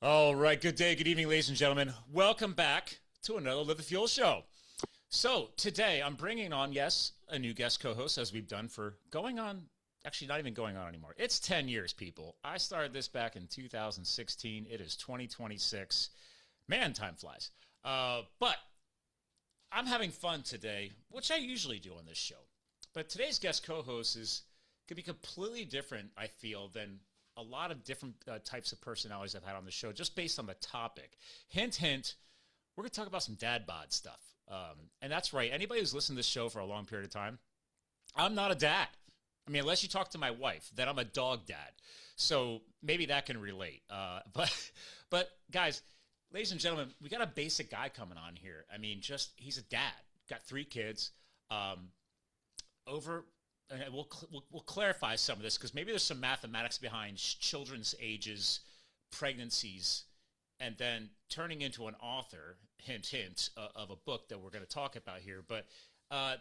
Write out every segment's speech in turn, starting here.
All right, good day, good evening, ladies and gentlemen. Welcome back to another Live the Fuel show. So today I'm bringing on, yes, a new guest co-host as we've done for going on, actually not even going on anymore. It's 10 years, people. I started this back in 2016. It is 2026. Man, time flies. But I'm having fun today, which I usually do on this show. But today's guest co-host is could be completely different, I feel, than a lot of different types of personalities I've had on the show, just based on the topic. Hint, hint, we're going to talk about some dad bod stuff. And that's right. Anybody who's listened to this show for a long period of time, I'm not a dad. I mean, unless you talk to my wife, then I'm a dog dad. So maybe that can relate. But guys, ladies and gentlemen, we got a basic guy coming on here. I mean, he's a dad, got 3 kids. Over, and we'll clarify some of this because maybe there's some mathematics behind children's ages, pregnancies, and then turning into an author, hint, hint, of a book that we're going to talk about here. But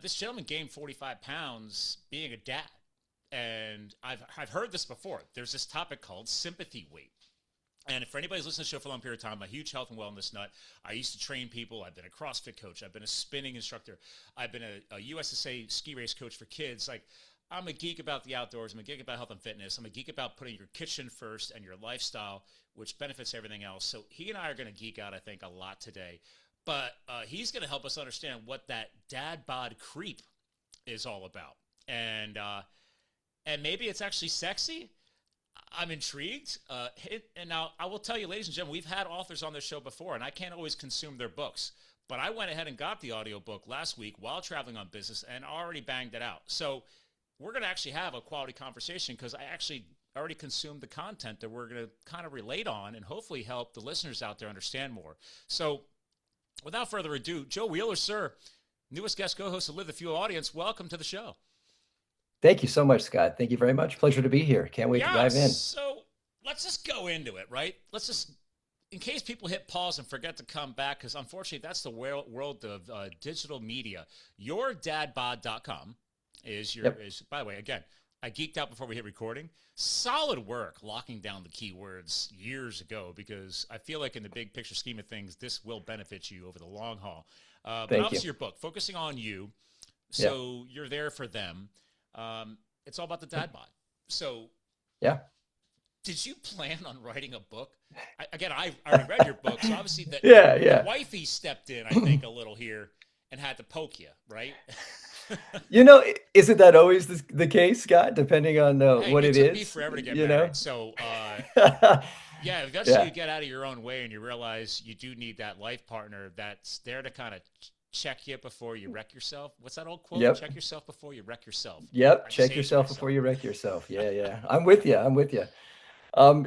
this gentleman gained 45 pounds being a dad. And I've heard this before. There's this topic called sympathy weight. And for anybody who's listened to the show for a long period of time, I'm a huge health and wellness nut. I used to train people. I've been a CrossFit coach. I've been a spinning instructor. I've been a USSA ski race coach for kids. Like, I'm a geek about the outdoors. I'm a geek about health and fitness. I'm a geek about putting your kitchen first and your lifestyle, which benefits everything else. So he and I are going to geek out, I think, a lot today. But he's going to help us understand what that dad bod creep is all about. And maybe it's actually sexy. I'm intrigued. And now I will tell you, ladies and gentlemen, we've had authors on this show before, and I can't always consume their books. But I went ahead and got the audiobook last week while traveling on business and already banged it out. So we're going to actually have a quality conversation because I actually already consumed the content that we're going to kind of relate on and hopefully help the listeners out there understand more. So without further ado, Joe Wheeler, sir, newest guest co-host of Live the Fuel audience, welcome to the show. Thank you so much, Scott. Thank you very much. Pleasure to be here. Can't wait to Yeah, dive in. so let's just go into it, right? Let's just, in case people hit pause and forget to come back, because unfortunately that's the world of digital media. YourDadBod.com Yep. is, by the way, again, I geeked out before we hit recording. Solid work locking down the keywords years ago because I feel like in the big picture scheme of things, this will benefit you over the long haul. But Thank you. obviously your book, focusing on you, Yeah. so you're there for them. It's all about the dad bod. So Yeah. did you plan on writing a book? I already read your book, so obviously Yeah. the Yeah. wifey stepped in, I think, a little here and had to poke you, right? Isn't that always the case, Scott? Depending on Hey, what it it took me is, forever to get you know? married. So, yeah, eventually Yeah. you get out of your own way and you realize you do need that life partner that's there to kind of check you before you wreck yourself. What's that old quote? Yep. Check yourself before you wreck yourself. Yep. I Check say it to yourself before myself. you wreck yourself. Yeah. Yeah. I'm with you. I'm with you.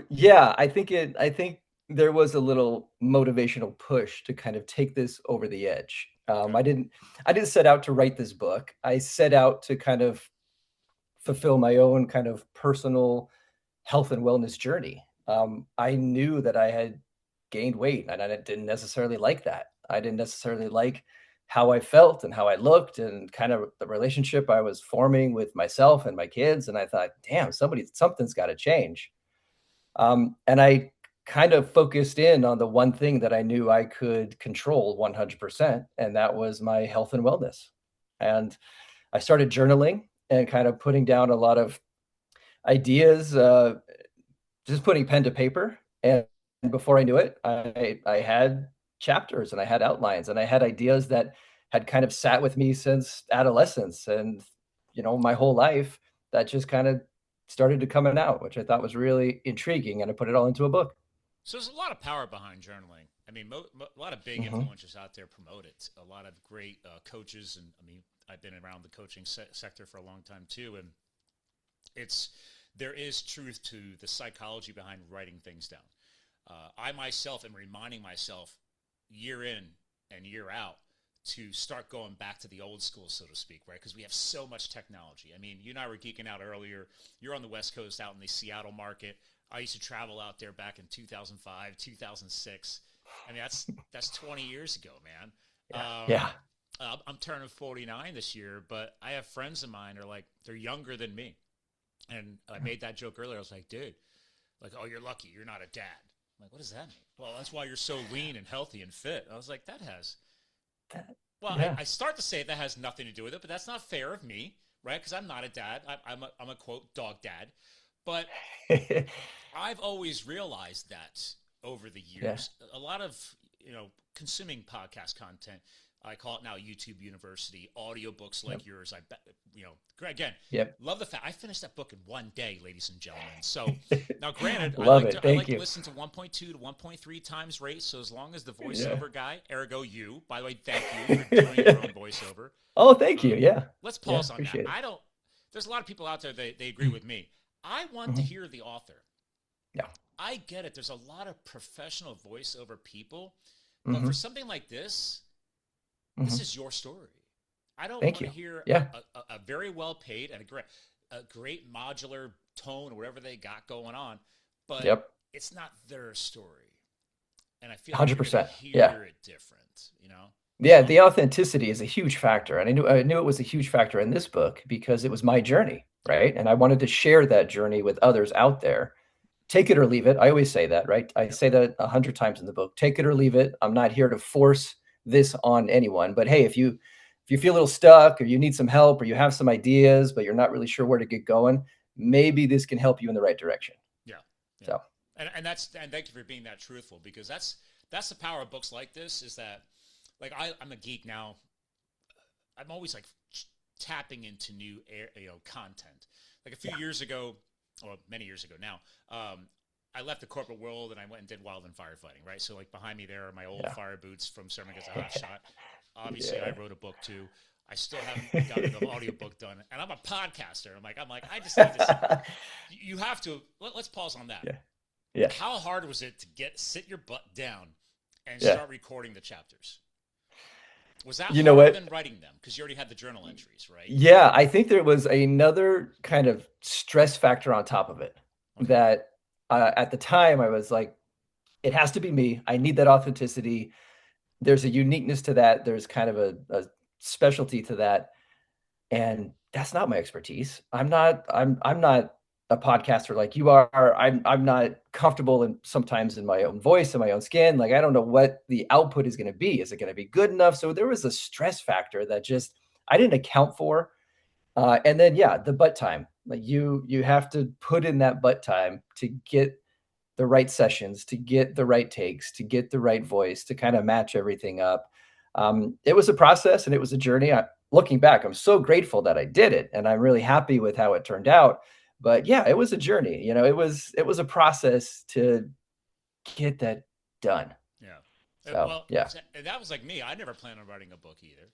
Yeah, I think there was a little motivational push to kind of take this over the edge. Okay. I didn't set out to write this book. I set out to kind of fulfill my own kind of personal health and wellness journey. I knew that I had gained weight and I didn't necessarily like that. I didn't necessarily like how I felt and how I looked and kind of the relationship I was forming with myself and my kids. And I thought, damn, something's got to change. And I kind of focused in on the one thing that I knew I could control 100%, and that was my health and wellness. And I started journaling and kind of putting down a lot of ideas, just putting pen to paper. And before I knew it, I had chapters and I had outlines and I had ideas that had kind of sat with me since adolescence and my whole life that just kind of started to coming out, which I thought was really intriguing, and I put it all into a book. So there's a lot of power behind journaling. I mean, a lot of big Hmm. influencers out there promote it. A lot of great coaches, and I mean, I've been around the coaching sector for a long time too, and it's there is truth to the psychology behind writing things down. I myself am reminding myself year in and year out to start going back to the old school, so to speak, right? Because we have so much technology. I mean, you and I were geeking out earlier. You're on the West Coast out in the Seattle market. I used to travel out there back in 2005, 2006. I mean, that's 20 years ago, man. Yeah. Um, Yeah. I'm turning 49 this year, but I have friends of mine are like, they're younger than me. And I made that joke earlier. I was like, dude, like, oh, you're lucky. You're not a dad. like, what does that mean? Well, that's why you're so lean and healthy and fit. I was like, that has, well, Yeah. I start to say that has nothing to do with it, but that's not fair of me, right? Because I'm not a dad. I'm a quote dog dad. But I've always realized that over the Yeah. years, a lot of, consuming podcast content, I call it now YouTube University, audiobooks Yep. like yours. I bet, again, Yep. love the fact I finished that book in one day, ladies and gentlemen. So now, granted, Love it. I Thank like to you. listen to 1.2 to 1.3 times rate. So as long as the Yeah. voiceover guy, ergo you, by the way, thank you for doing your own voiceover. Oh, thank you. Yeah. Let's Yeah. pause on that. Appreciate it. There's a lot of people out there, they agree with me. I want to Mhm. hear the author. Yeah. I get it. There's a lot of professional voiceover people, but for Hmm. something like this Hmm. is your story. I don't Thank want to you. hear Yeah. a very well paid and a great modular tone or whatever they got going on, but Yep. it's not their story. And I feel like you're going to 100%. Yeah. hear it different, Yeah, So, the authenticity is a huge factor, and I knew it was a huge factor in this book because it was my journey, yeah, right? And I wanted to share that journey with others out there. Take it or leave it. I always say that, right? I yep, say that 100 times in the book. Take it or leave it. I'm not here to force this on anyone. But hey, if you feel a little stuck or you need some help or you have some ideas, but you're not really sure where to get going, maybe this can help you in the right direction. yeah, yeah. So, And thank you for being that truthful, because that's the power of books like this, is that, like, I'm a geek now. I'm always like tapping into new content. Like a few yeah. years ago, or many years ago now, I left the corporate world and I went and did wildland firefighting. Right, so like behind me there are my old Yeah. fire boots from serving as a hot shot. Obviously, I Yeah. wrote a book too. I still haven't gotten the audiobook done, and I'm a podcaster. I'm like, I just need to. You have to. Let's pause on that. Yeah. Yeah. How hard was it to sit your butt down and Yeah. start recording the chapters? Was that You know harder what? than writing them? Because you already had the journal entries, right? Yeah, I think there was another kind of stress factor on top of it Okay. that at the time I was like, it has to be me. I need that authenticity. There's a uniqueness to that. There's kind of a specialty to that. And that's not my expertise. I'm not a podcaster like you are. I'm not comfortable in sometimes in my own voice and my own skin. Like I don't know what the output is going to be. Is it going to be good enough? So there was a stress factor that just I didn't account for. And then yeah, the butt time. Like you have to put in that butt time to get the right sessions, to get the right takes, to get the right voice, to kind of match everything up. It was a process and it was a journey. Looking back, I'm so grateful that I did it, and I'm really happy with how it turned out. But yeah, it was a journey. It was a process to get that done. Yeah. So Well, yeah, that was like me. I never planned on writing a book either.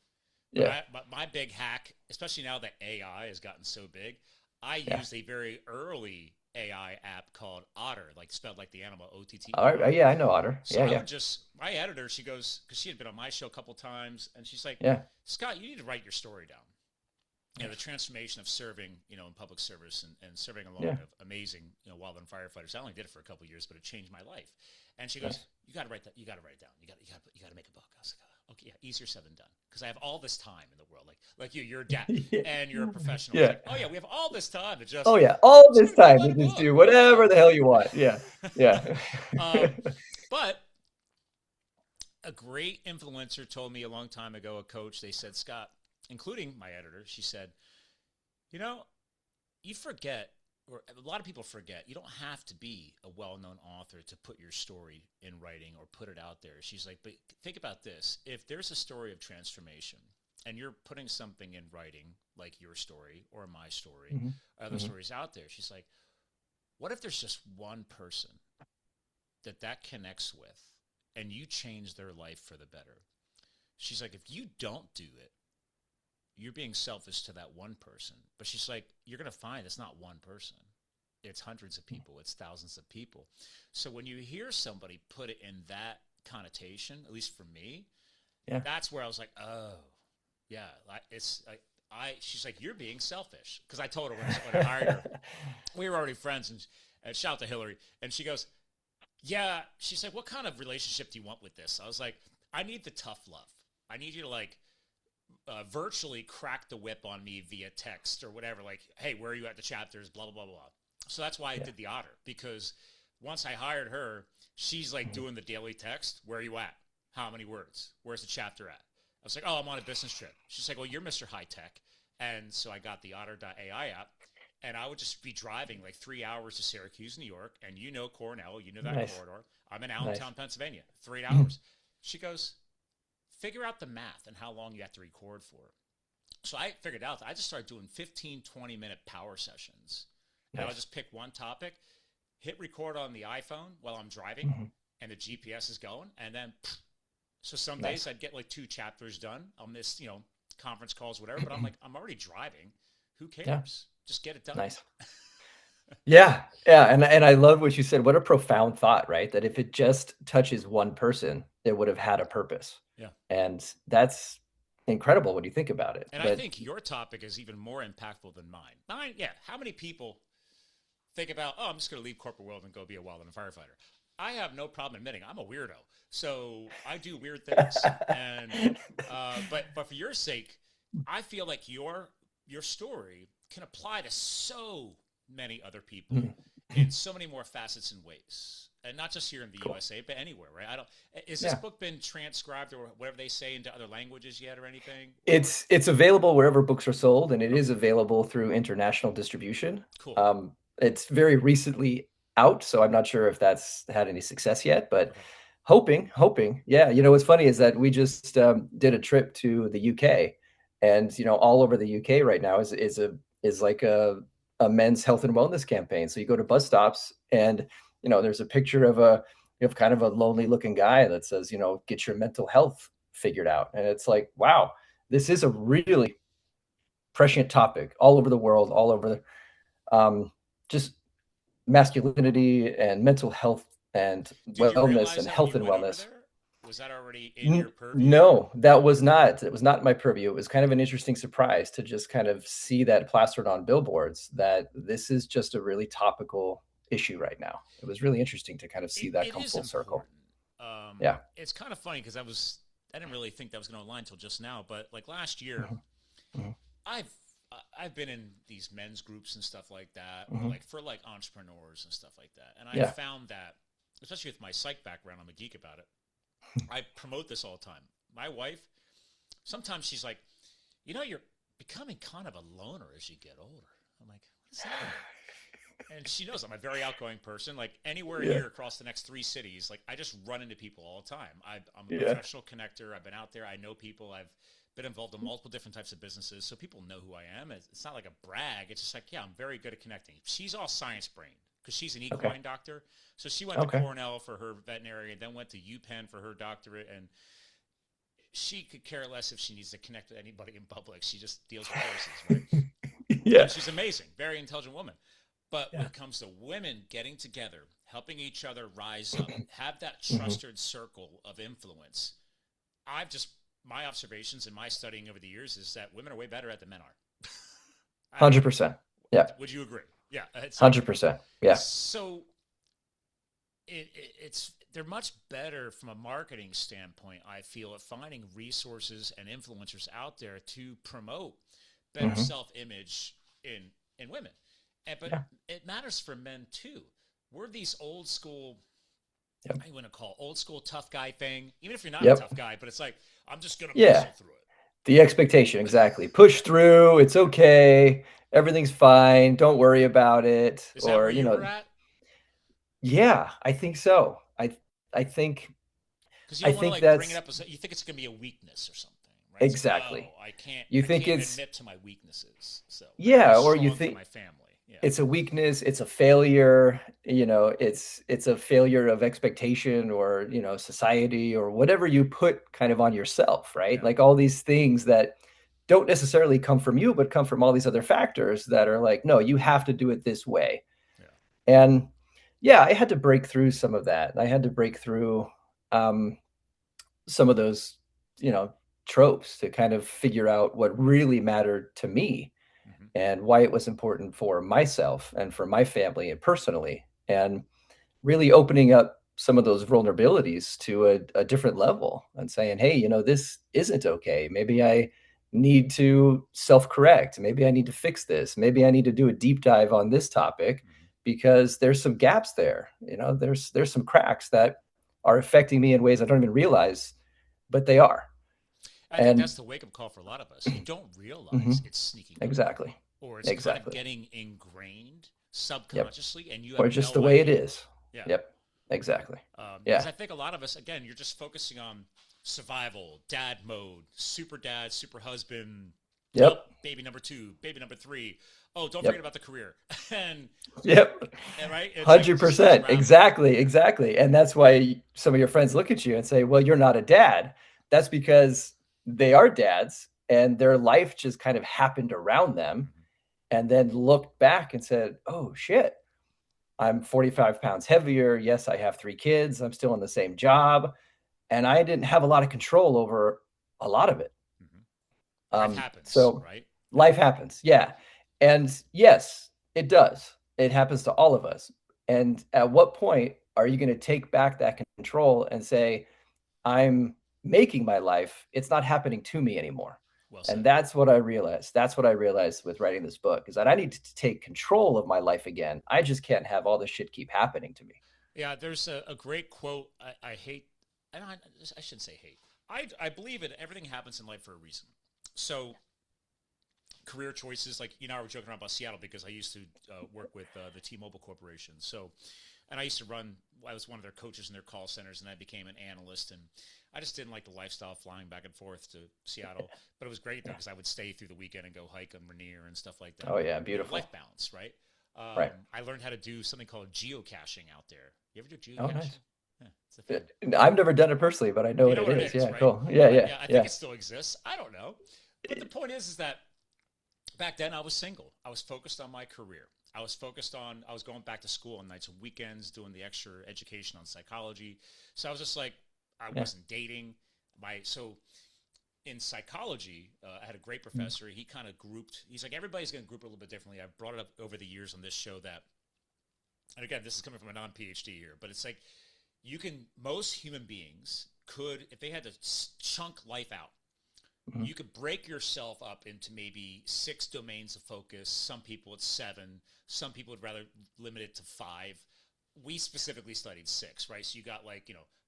yeah, But my big hack, especially now that AI has gotten so big, I yeah. used a very early AI app called Otter, like spelled like the animal All right, OTTER. yeah, I know Otter. So Yeah, I yeah, would just, my editor, she goes, because she had been on my show a couple times, and she's like, yeah. Scott, you need to write your story down. The transformation of serving, in public service and serving along Yeah. of amazing, wildland firefighters. I only did it for a couple of years, but it changed my life. And she goes, Nice. "You got to write that. You got to write it down. You got to make a book." I was like, "Oh, "Okay, yeah, easier said than done." Because I have all this time in the world, like you're a dad and you're a professional. It's Yeah. like, "Oh yeah, we have all this time to Oh just yeah, all just this go time write to a just book." do Yeah. whatever the hell you want. Yeah, yeah. um, but a great influencer told me a long time ago, a coach. They said, Scott, including my editor, she said, "You know, you forget, or a lot of people forget, you don't have to be a well-known author to put your story in writing or put it out there." She's like, "But think about this. If there's a story of transformation and you're putting something in writing, like your story or my story, Mhm. or other Mhm. stories out there," she's like, "what if there's just one person that connects with and you change their life for the better?" She's like, "If you don't do it, you're being selfish to that one person." But she's like, "You're going to find it's not one person. It's hundreds of people. It's thousands of people." So when you hear somebody put it in that connotation, at least for me, Yeah. that's where I was like, "Oh, yeah." It's like, she's like, "You're being selfish." Because I told her when I hired her, we were already friends, and shout out to Hillary. And she goes, "Yeah." She's like, "What kind of relationship do you want with this?" I was like, "I need the tough love. I need you to virtually crack the whip on me via text or whatever. Like, hey, where are you at the chapters? Blah, blah, blah, blah." So that's why I Yeah. did the Otter, because once I hired her, she's like doing the daily text. Where are you at? How many words? Where's the chapter at? I was like, oh, I'm on a business trip. She's like, well, you're Mr. High Tech. And so I got the Otter.ai app, and I would just be driving like 3 hours to Syracuse, New York. And you know Cornell, you know that Nice. corridor. I'm in Nice. Allentown, Pennsylvania, 3 hours. She goes, figure out the math and how long you have to record for. So I figured out that I just started doing 15, 20-minute power sessions. And I'll Nice. just pick one topic, hit record on the iPhone while I'm driving, Mhm. and the GPS is going. And then, so some Nice. days I'd get like 2 chapters done. I'll miss, conference calls, whatever. But I'm like, I'm already driving. Who Yeah. cares? Just get it done. Nice. Yeah. Yeah. And I love what you said. What a profound thought, right? That if it just touches one person, it would have had a purpose. Yeah. And that's incredible when you think about it. And I But think your topic is even more impactful than mine. Mine, yeah. How many people think about, oh, I'm just going to leave corporate world and go be a wildland firefighter? I have no problem admitting I'm a weirdo. So I do weird things. And but for your sake, I feel like your story can apply to so many other people in so many more facets and ways. And not just here in the Cool. USA, but anywhere, right? Is this Yeah. book been transcribed or whatever they say into other languages yet or anything? It's available wherever books are sold, and it is available through international distribution. Cool. It's very recently out, so I'm not sure if that's had any success yet, but Okay. hoping. Yeah, what's funny is that we just did a trip to the UK, and all over the UK right now is like a men's health and wellness campaign. So you go to bus stops, and there's a picture of kind of a lonely looking guy that says, get your mental health figured out, and it's like, wow, this is a really prescient topic all over the world, all over just masculinity and mental health and Did you wellness realize and that when health you and went over wellness. there? Was that already in your purview? Or? No, that was not. It was not my purview. It was kind of an interesting surprise to just kind of see that plastered on billboards, that this is just a really topical issue right now. It was really interesting to kind of see that It come is full circle. important. Yeah. It's kind of funny because I didn't really think that was going to align until just now. But like last year, Mhm. Mhm. I've I've been in these men's groups and stuff like that, or Mhm. like for like entrepreneurs and stuff like that. And I Yeah. found that, especially with my psych background, I'm a geek about it. I promote this all the time. My wife, sometimes she's like, you're becoming kind of a loner as you get older. I'm like, what does that mean? And she knows I'm a very outgoing person. Like anywhere Yeah. here across the next 3 cities, like I just run into people all the time. I'm a Yeah. professional connector. I've been out there. I know people. I've been involved in multiple different types of businesses, so people know who I am. It's not like a brag. It's just like, yeah, I'm very good at connecting. She's all science brain because she's an equine Okay. doctor. So she went to Okay. Cornell for her veterinary and then went to UPenn for her doctorate. And she could care less if she needs to connect with anybody in public. She just deals with horses, right? Yeah. And she's amazing, very intelligent woman. But when Yeah. it comes to women getting together, helping each other rise up, have that Mhm. trusted circle of influence, my observations and my studying over the years is that women are way better at than men are. 100%. Yeah. Would you agree? Yeah, it's like 100%. Yeah. so. They're much better from a marketing standpoint. I feel at finding resources and influencers out there to promote better Mhm. self-image in women, but Yeah. it matters for men too. We're these old school. Yep. I want to call old school tough guy thing, even if you're not Yep. a tough guy, but it's like, I'm just going to Yeah. muscle through it. The expectation, exactly. Push through. It's okay. Everything's fine. Don't worry about it. Is that Or, where you were at? yeah, I think so. I think Because you I don't want to think like bring it that's up as you think it's going to be a weakness or something, right? It's like, exactly. oh, I can't, You I think can't it's admit to my weaknesses. So I got to be yeah, or you strong for think my family. Yeah. it's a weakness, it's a failure, it's a failure of expectation, or, society, or whatever you put kind of on yourself, right? Yeah. Like all these things that don't necessarily come from you, but come from all these other factors that are like, no, you have to do it this way. Yeah. And yeah, I had to break through some of that. I had to break through um, some of those, tropes to kind of figure out what really mattered to me Mm-hmm. and why it was important for myself and for my family and personally, and really opening up some of those vulnerabilities to a different level and saying, hey, this isn't okay. Maybe I need to self correct. Maybe I need to fix this. Maybe I need to do a deep dive on this topic because there's some gaps there. There's some cracks that are affecting me in ways I don't even realize, but they are. I think And that's the wake up call for a lot of us. You don't realize mhm, it's sneaking up, exactly, or it's kind of exactly. getting ingrained Yep. subconsciously, and you have Or just the no way it idea. is. Yeah. Yep. Exactly. Because Yeah. I think a lot of us, again, you're just focusing on survival, dad mode, super dad, super husband. Oh, Yep. baby number 2, baby number 3. Oh, don't forget Yep. about the career. and, Yep. and right, it's like it just goes 100%. around. Exactly. Exactly. And that's why some of your friends look at you and say, well, you're not a dad. That's because they are dads and their life just kind of happened around them, Mhm. and then looked back and said, oh shit, I'm 45 pounds heavier. Yes, I have 3 kids. I'm still in the same job. And I didn't have a lot of control over a lot of it. Mhm. Life happens, So right? life happens. Yeah. And yes, it does. It happens to all of us. And at what point are you going to take back that control and say, I'm making my life, it's not happening to me anymore? Well And said. that's what I realized. That's what I realized with writing this book, is that I need to take control of my life again. I just can't have all this shit keep happening to me. Yeah, there's a great quote. I hate, I shouldn't say hate. I believe it. Everything happens in life for a reason. So career choices, like I were joking around about Seattle because I used to work with the T-Mobile Corporation. So, and I used to I was one of their coaches in their call centers, and I became an analyst. And I just didn't like the lifestyle flying back and forth to Seattle. But it was great though, because I would stay through the weekend and go hike on Rainier and stuff like that. Oh yeah, beautiful. Life balance, right? Right. I learned how to do something called geocaching out there. You ever do Oh, geocaching? nice. Yeah, it's a thing. I've never done it personally, but I know You what know it what it is. is, Yeah, right? cool. Yeah, yeah, Yeah, I think yeah. it still exists. I don't know. But the point is that back then I was single. I was focused on my career. I was going back to school on nights and weekends, doing the extra education on psychology. So I was just like, I Yeah. wasn't dating. So in psychology, I had a great professor. He kind of he's like, everybody's going to group it a little bit differently. I've brought it up over the years on this show that, and again, this is coming from a non-PhD here, but it's like most human beings could, if they had to chunk life out, Mhm. you could break yourself up into maybe 6 domains of focus. Some people it's 7. Some people would rather limit it to 5. We specifically studied 6, right? So you got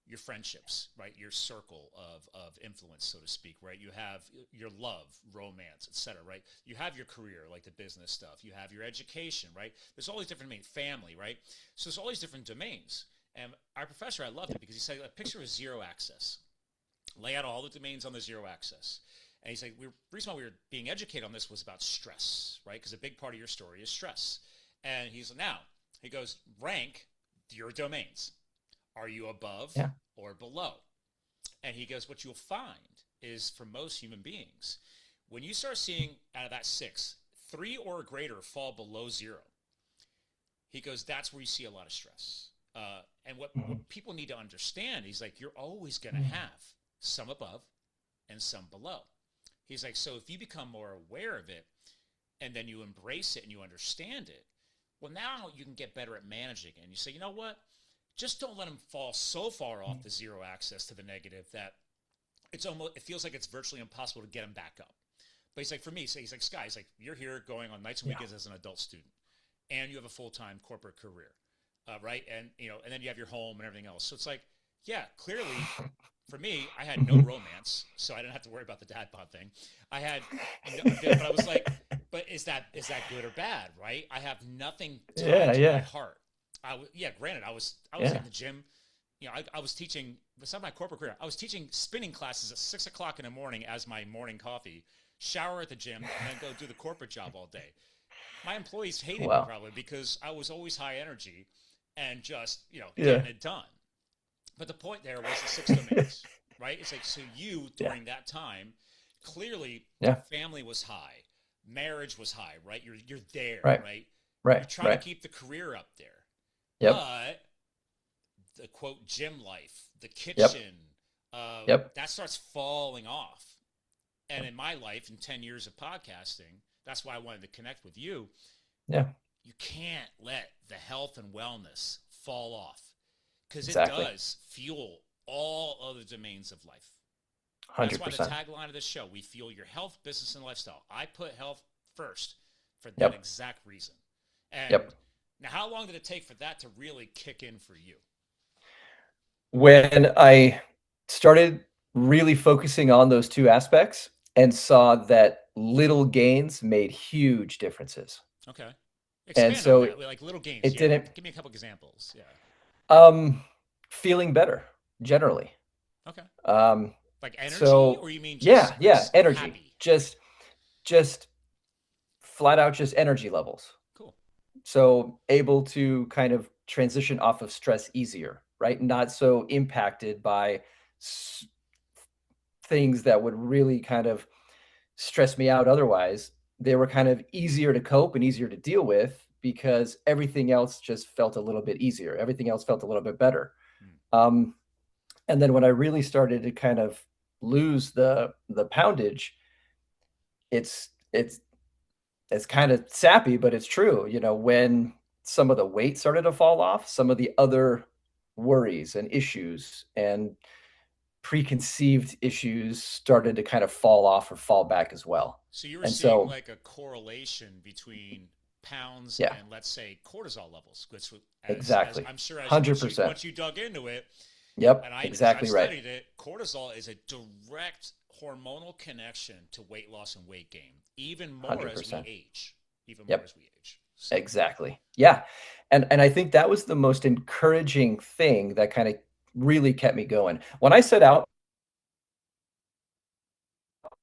your friendships, right? Your circle of influence, so to speak, right? You have your love, romance, etc., right? You have your career, like the business stuff. You have your education, right? There's all these different domains, family, right? So there's all these different domains. And our professor, I loved it because he said, a picture of zero axis. Lay out all the domains on the zero axis. And he's like, the reason why we were being educated on this was about stress, right? Because a big part of your story is stress. And he goes, rank your domains. Are you above Yeah. or below? And he goes, what you'll find is for most human beings, when you start seeing out of that 6, 3 or greater fall below 0, he goes, that's where you see a lot of stress. And what people need to understand, he's like, you're always going to have some above and some below. He's like, so if you become more aware of it and then you embrace it and you understand it, well, now you can get better at managing it. And you say, you know what? Just don't let them fall so far off the zero axis to the negative that it feels like it's virtually impossible to get them back up. But he's like, for me, he's like, Sky, he's like, you're here going on nights and weekends as an adult student, and you have a full-time corporate career, right? And and then you have your home and everything else. So it's like, yeah, clearly, for me, I had no romance, so I didn't have to worry about the dad bod thing. But I was like, but is that good or bad, right? I have nothing tied to my heart. Granted, I was in the gym. I was teaching, besides my corporate career, I was teaching spinning classes at 6 o'clock in the morning as my morning coffee, shower at the gym, and then go do the corporate job all day. My employees hated me probably because I was always high energy and just, getting it done. But the point there was the 6 domains, right? It's like, so during that time, clearly family was high, marriage was high, right? You're there, right? You're trying to keep the career up there. Yep. But the quote gym life, the kitchen, that starts falling off. And in my life, in 10 years of podcasting, that's why I wanted to connect with you. Yeah. You can't let the health and wellness fall off, because it does fuel all other domains of life. 100%. That's why the tagline of this show, we fuel your health, business, and lifestyle. I put health first for that exact reason. And Now, how long did it take for that to really kick in for you? When I started really focusing on those two aspects and saw that little gains made huge differences. Okay. And Expand on so that. Like little gains. it Yeah. didn't, Give me a couple examples. Yeah. um, feeling better generally. Okay. Um, Like energy, so or you mean yeah, yeah, just energy, happy? just flat out just energy levels. Cool. So able to kind of transition off of stress easier, right? Not so impacted by things that would really kind of stress me out otherwise. They were kind of easier to cope and easier to deal with because everything else just felt a little bit easier. Everything else felt a little bit better. Hmm. Um, and then when I really started to kind of lose the poundage, it's it's it's kind of sappy, but it's true. You know, when some of the weight started to fall off, some of the other worries and issues and preconceived issues started to kind of fall off or fall back as well. So you were And seeing so, like a correlation between pounds yeah, and, let's say, cortisol levels, which, as exactly. I'm sure, as once 100%. you dug into it, Yep, and I, because I've exactly right. studied it, cortisol is a direct hormonal connection to weight loss and weight gain, even more as we 100%. age, even more Yep, as we age. So, exactly. Yeah. And I think that was the most encouraging thing that kind of really kept me going. When I set out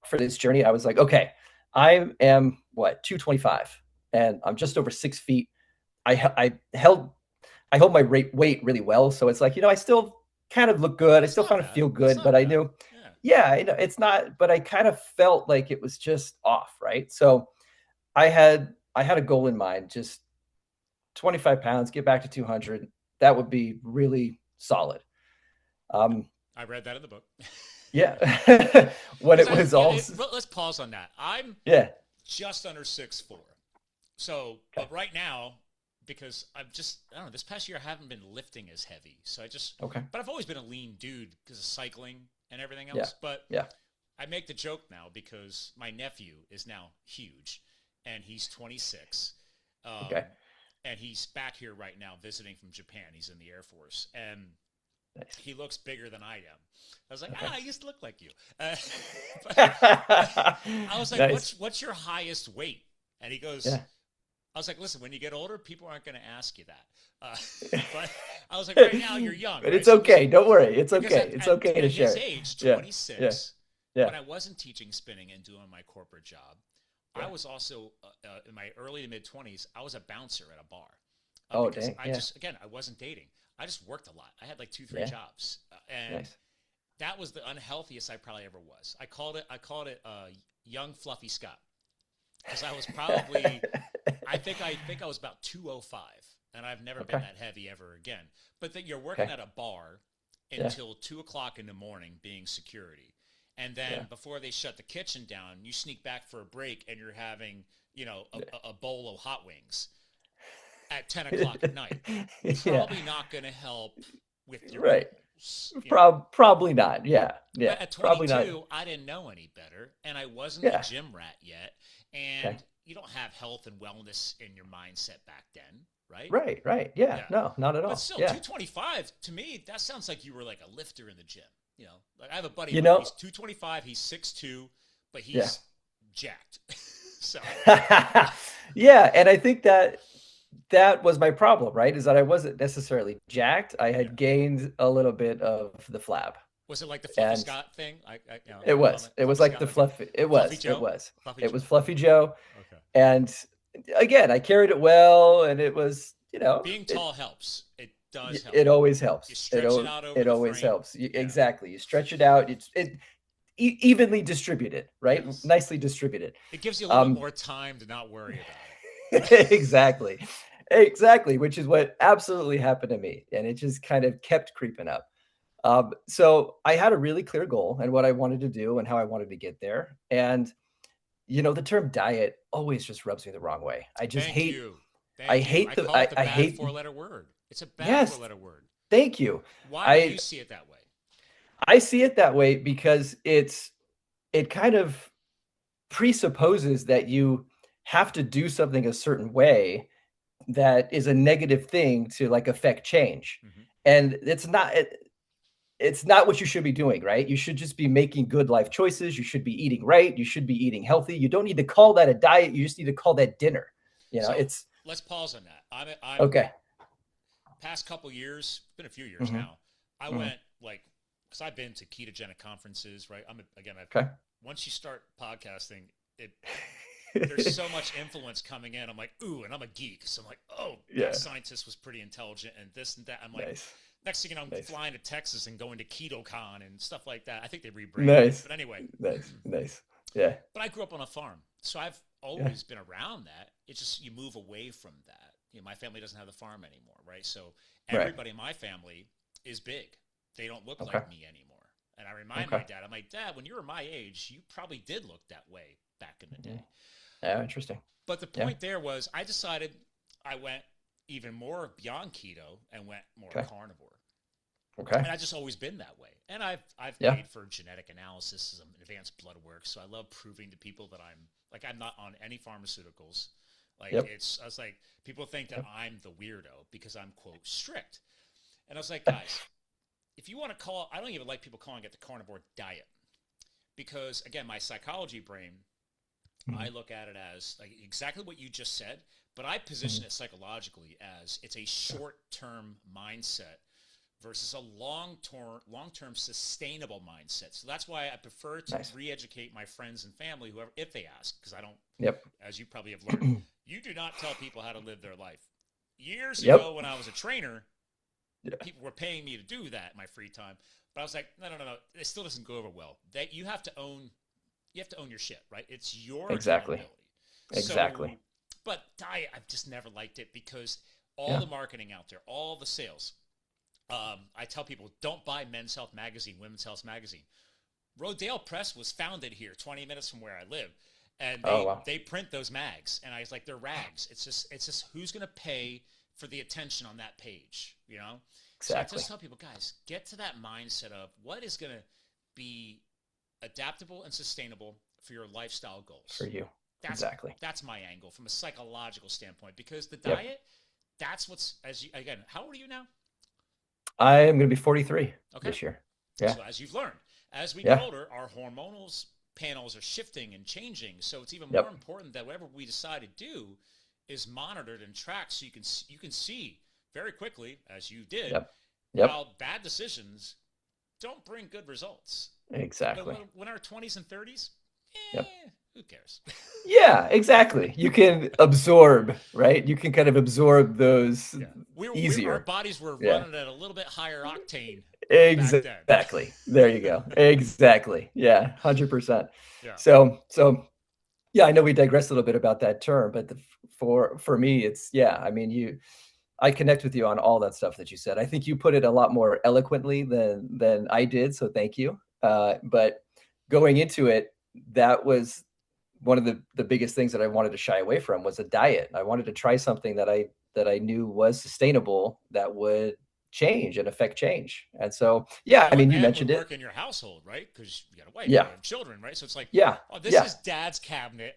for this journey, I was like, okay, I am what, 225 and I'm just over 6 feet. I held I hold my weight really well. So it's like, I still kind of look good. I that's still not kind of bad. feel That's good, but not I bad. knew, Yeah. yeah, it's not, but I kind of felt like it was just off, right? So I had a goal in mind, just 25 pounds, get back to 200. That would be really solid. Yep. Um, I read that in the book. yeah. When Because it was yeah, all, let's pause on that. I'm yeah. just under 6'4". So, Okay. but right now, because I don't know, this past year I haven't been lifting as heavy. So Okay. but I've always been a lean dude because of cycling and everything Yeah. else. But Yeah. I make the joke now because my nephew is now huge and he's 26. Um, Okay. and he's back here right now visiting from Japan. He's in the Air Force. And Nice. he looks bigger than I am. I was like, Okay. I used to look like you. But I was like, Nice. what's your highest weight? And he goes, Yeah. I was like, listen, when you get older, people aren't going to ask you that. But I was like, right now you're young, But right? it's So okay. Don't worry. It's because okay. It's okay to at his share. age, Yeah. Yeah. 26, Yeah. when I wasn't teaching spinning and doing my corporate job, I Yeah. was also in my early to mid 20s. I was a bouncer at a bar Oh, because dang. Yeah. I wasn't dating. I just worked a lot. I had like two, three Yeah. jobs, and Nice. that was the unhealthiest I probably ever was. I called it young fluffy Scott because I was probably I think I was about 205, and I've never been Okay. that heavy ever again. But that you're working Okay. at a bar Yeah. until 2 o'clock in the morning, being security, and then Yeah. before they shut the kitchen down, you sneak back for a break, and you're having a bowl of hot wings at 10 o'clock at night. Yeah. Probably not going to help with your Right. goals. Probably not. Yeah. Yeah. But at Probably not. 22, I didn't know any better, and I wasn't a Yeah. gym rat yet. Okay. And you don't have health and wellness in your mindset back then, right? Right. Right. Yeah. Yeah. No, not at But all. still, Yeah. 225 to me, that sounds like you were like a lifter in the gym. Like I have a buddy of You mine. know, He's 225. He's 6'2", but yeah. he's jacked. So, Yeah. And I think that was my problem, right? Is that I wasn't necessarily jacked. I yeah. had gained a little bit of the flab. Was it like the Fluffy And Scott thing? it The was. comment, It was Fluffy like Scott. the Okay. fluffy. It Fluffy was. It Joe. was. Fluffy It Joe. was Fluffy Joe. Okay. And again, I carried it well, and it was, Being tall helps. It does help. it always You helps. stretch it out over It the always frame. helps. Yeah. Exactly. You stretch it out. It evenly distributed, right? Yes. Nicely distributed. It gives you a little bit more time to not worry about it. Exactly. Exactly, which is what absolutely happened to me. And it just kind of kept creeping up. So I had a really clear goal and what I wanted to do and how I wanted to get there. And the term diet always just rubs me the wrong way. Thank you. I Thank you. hate I the call it the I bad hate four-letter word. It's a bad yes, four-letter word. thank you. Why do you I see it that way? I see it that way because it kind of presupposes that you have to do something a certain way that is a negative thing to like affect change. Mm-hmm. And it's not what you should be doing, right? You should just be making good life choices. You should be eating right. You should be eating healthy. You don't need to call that a diet. You just need to call that dinner. So It's let's pause on that. I'm okay. past couple years, been a few years Mm-hmm. now. I Mm-hmm. went like, because I've been to ketogenic conferences, right? Okay. Once you start podcasting, it there's so much influence coming in. I'm like, ooh, and I'm a geek, so I'm like, oh, Yeah. that scientist was pretty intelligent, and this and that. I'm like, Nice. next thing you know, I'm Nice. flying to Texas and going to KetoCon and stuff like that. I think they rebranded it, Nice. but anyway. Nice. Yeah. But I grew up on a farm, so I've Yeah. always been around that. It's just you move away from that. My family doesn't have the farm anymore, right? So everybody in my family is big. They don't look like me anymore. And I remind my dad, I'm like, Dad, when you were my age, you probably did look that way back in the day. Yeah, interesting. But the point there was I decided I went even more beyond keto and went more carnivore. Okay. And I've just always been that way. And I've paid for genetic analysis and advanced blood work. So I love proving to people that I'm not on any pharmaceuticals. Like I was like, people think that I'm the weirdo because I'm quote strict. And I was like, guys, if you want to call, I don't even like people calling it the carnivore diet because again, my psychology brain, I look at it as like exactly what you just said, but I position it psychologically as it's a short-term mindset versus a long-term sustainable mindset. So that's why I prefer to re-educate my friends and family, whoever, if they ask, because I don't, as you probably have learned, you do not tell people how to live their life. Years ago when I was a trainer, people were paying me to do that in my free time. But I was like, no. It still doesn't go over well. That you have to own your shit, right? It's your accountability. Exactly. So, but diet, I've just never liked it because all the marketing out there, all the sales. I tell people, don't buy Men's Health Magazine, Women's Health Magazine. Rodale Press was founded here, 20 minutes from where I live. And they print those mags. And I was like, they're rags. It's just who's going to pay for the attention on that page, you know? Exactly. So I just tell people, guys, get to that mindset of what is going to be adaptable and sustainable for your lifestyle goals. For you. That's my angle from a psychological standpoint because the diet, that's what's, again, how old are you now? I am going to be 43 this year. Yeah. So as you've learned, as we get older, our hormonal panels are shifting and changing. So it's even more important that whatever we decide to do is monitored and tracked so you can see very quickly, as you did, how bad decisions don't bring good results. Exactly. But when our 20s and 30s, who cares? Yeah, exactly. You can absorb, right? You can kind of absorb those easier. Our bodies were running at a little bit higher octane. Exactly. There you go. Exactly. Yeah, 100%. Yeah. So yeah, I know we digressed a little bit about that term, but for me, it's I mean, I connect with you on all that stuff that you said. I think you put it a lot more eloquently than I did, so thank you. But going into it, that was one of the biggest things that I wanted to shy away from was a diet. I wanted to try something that I knew was sustainable that would change and affect change. And so, I mean, you mentioned it. Work in your household, right? Because you got a wife, you have children, right? So it's like, oh, this is Dad's cabinet.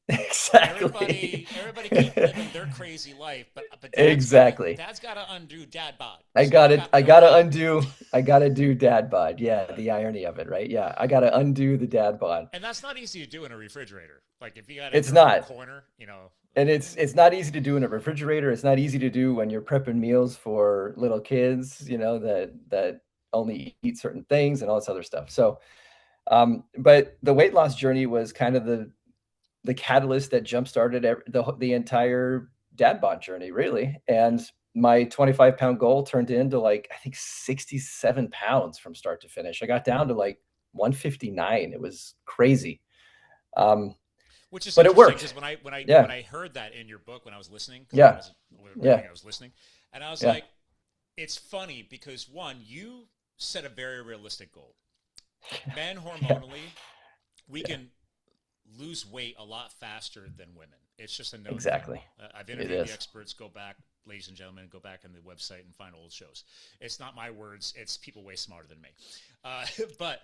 Exactly. Everybody keep living their crazy life, but Dad's got to undo dad bod. I got to do dad bod. Yeah, the irony of it, right? Yeah, I got to undo the dad bod. And that's not easy to do in a refrigerator. Like if you got it's not corner, you know. And it's not easy to do in a refrigerator. It's not easy to do when you're prepping meals for little kids, you know, that only eat certain things and all this other stuff. So, but the weight loss journey was kind of the catalyst that jump-started the entire dad bod journey, really. And my 25-pound goal turned into like, I think 67 pounds from start to finish. I got down to like 159. It was crazy. Which is but it worked. Because when I heard that in your book when I was listening, I was listening, and I was like, it's funny because one, you set a very realistic goal. Men hormonally, we can lose weight a lot faster than women. It's just a known exactly. I've interviewed the experts. Go back, ladies and gentlemen, go back on the website and find old shows. It's not my words. It's people way smarter than me. But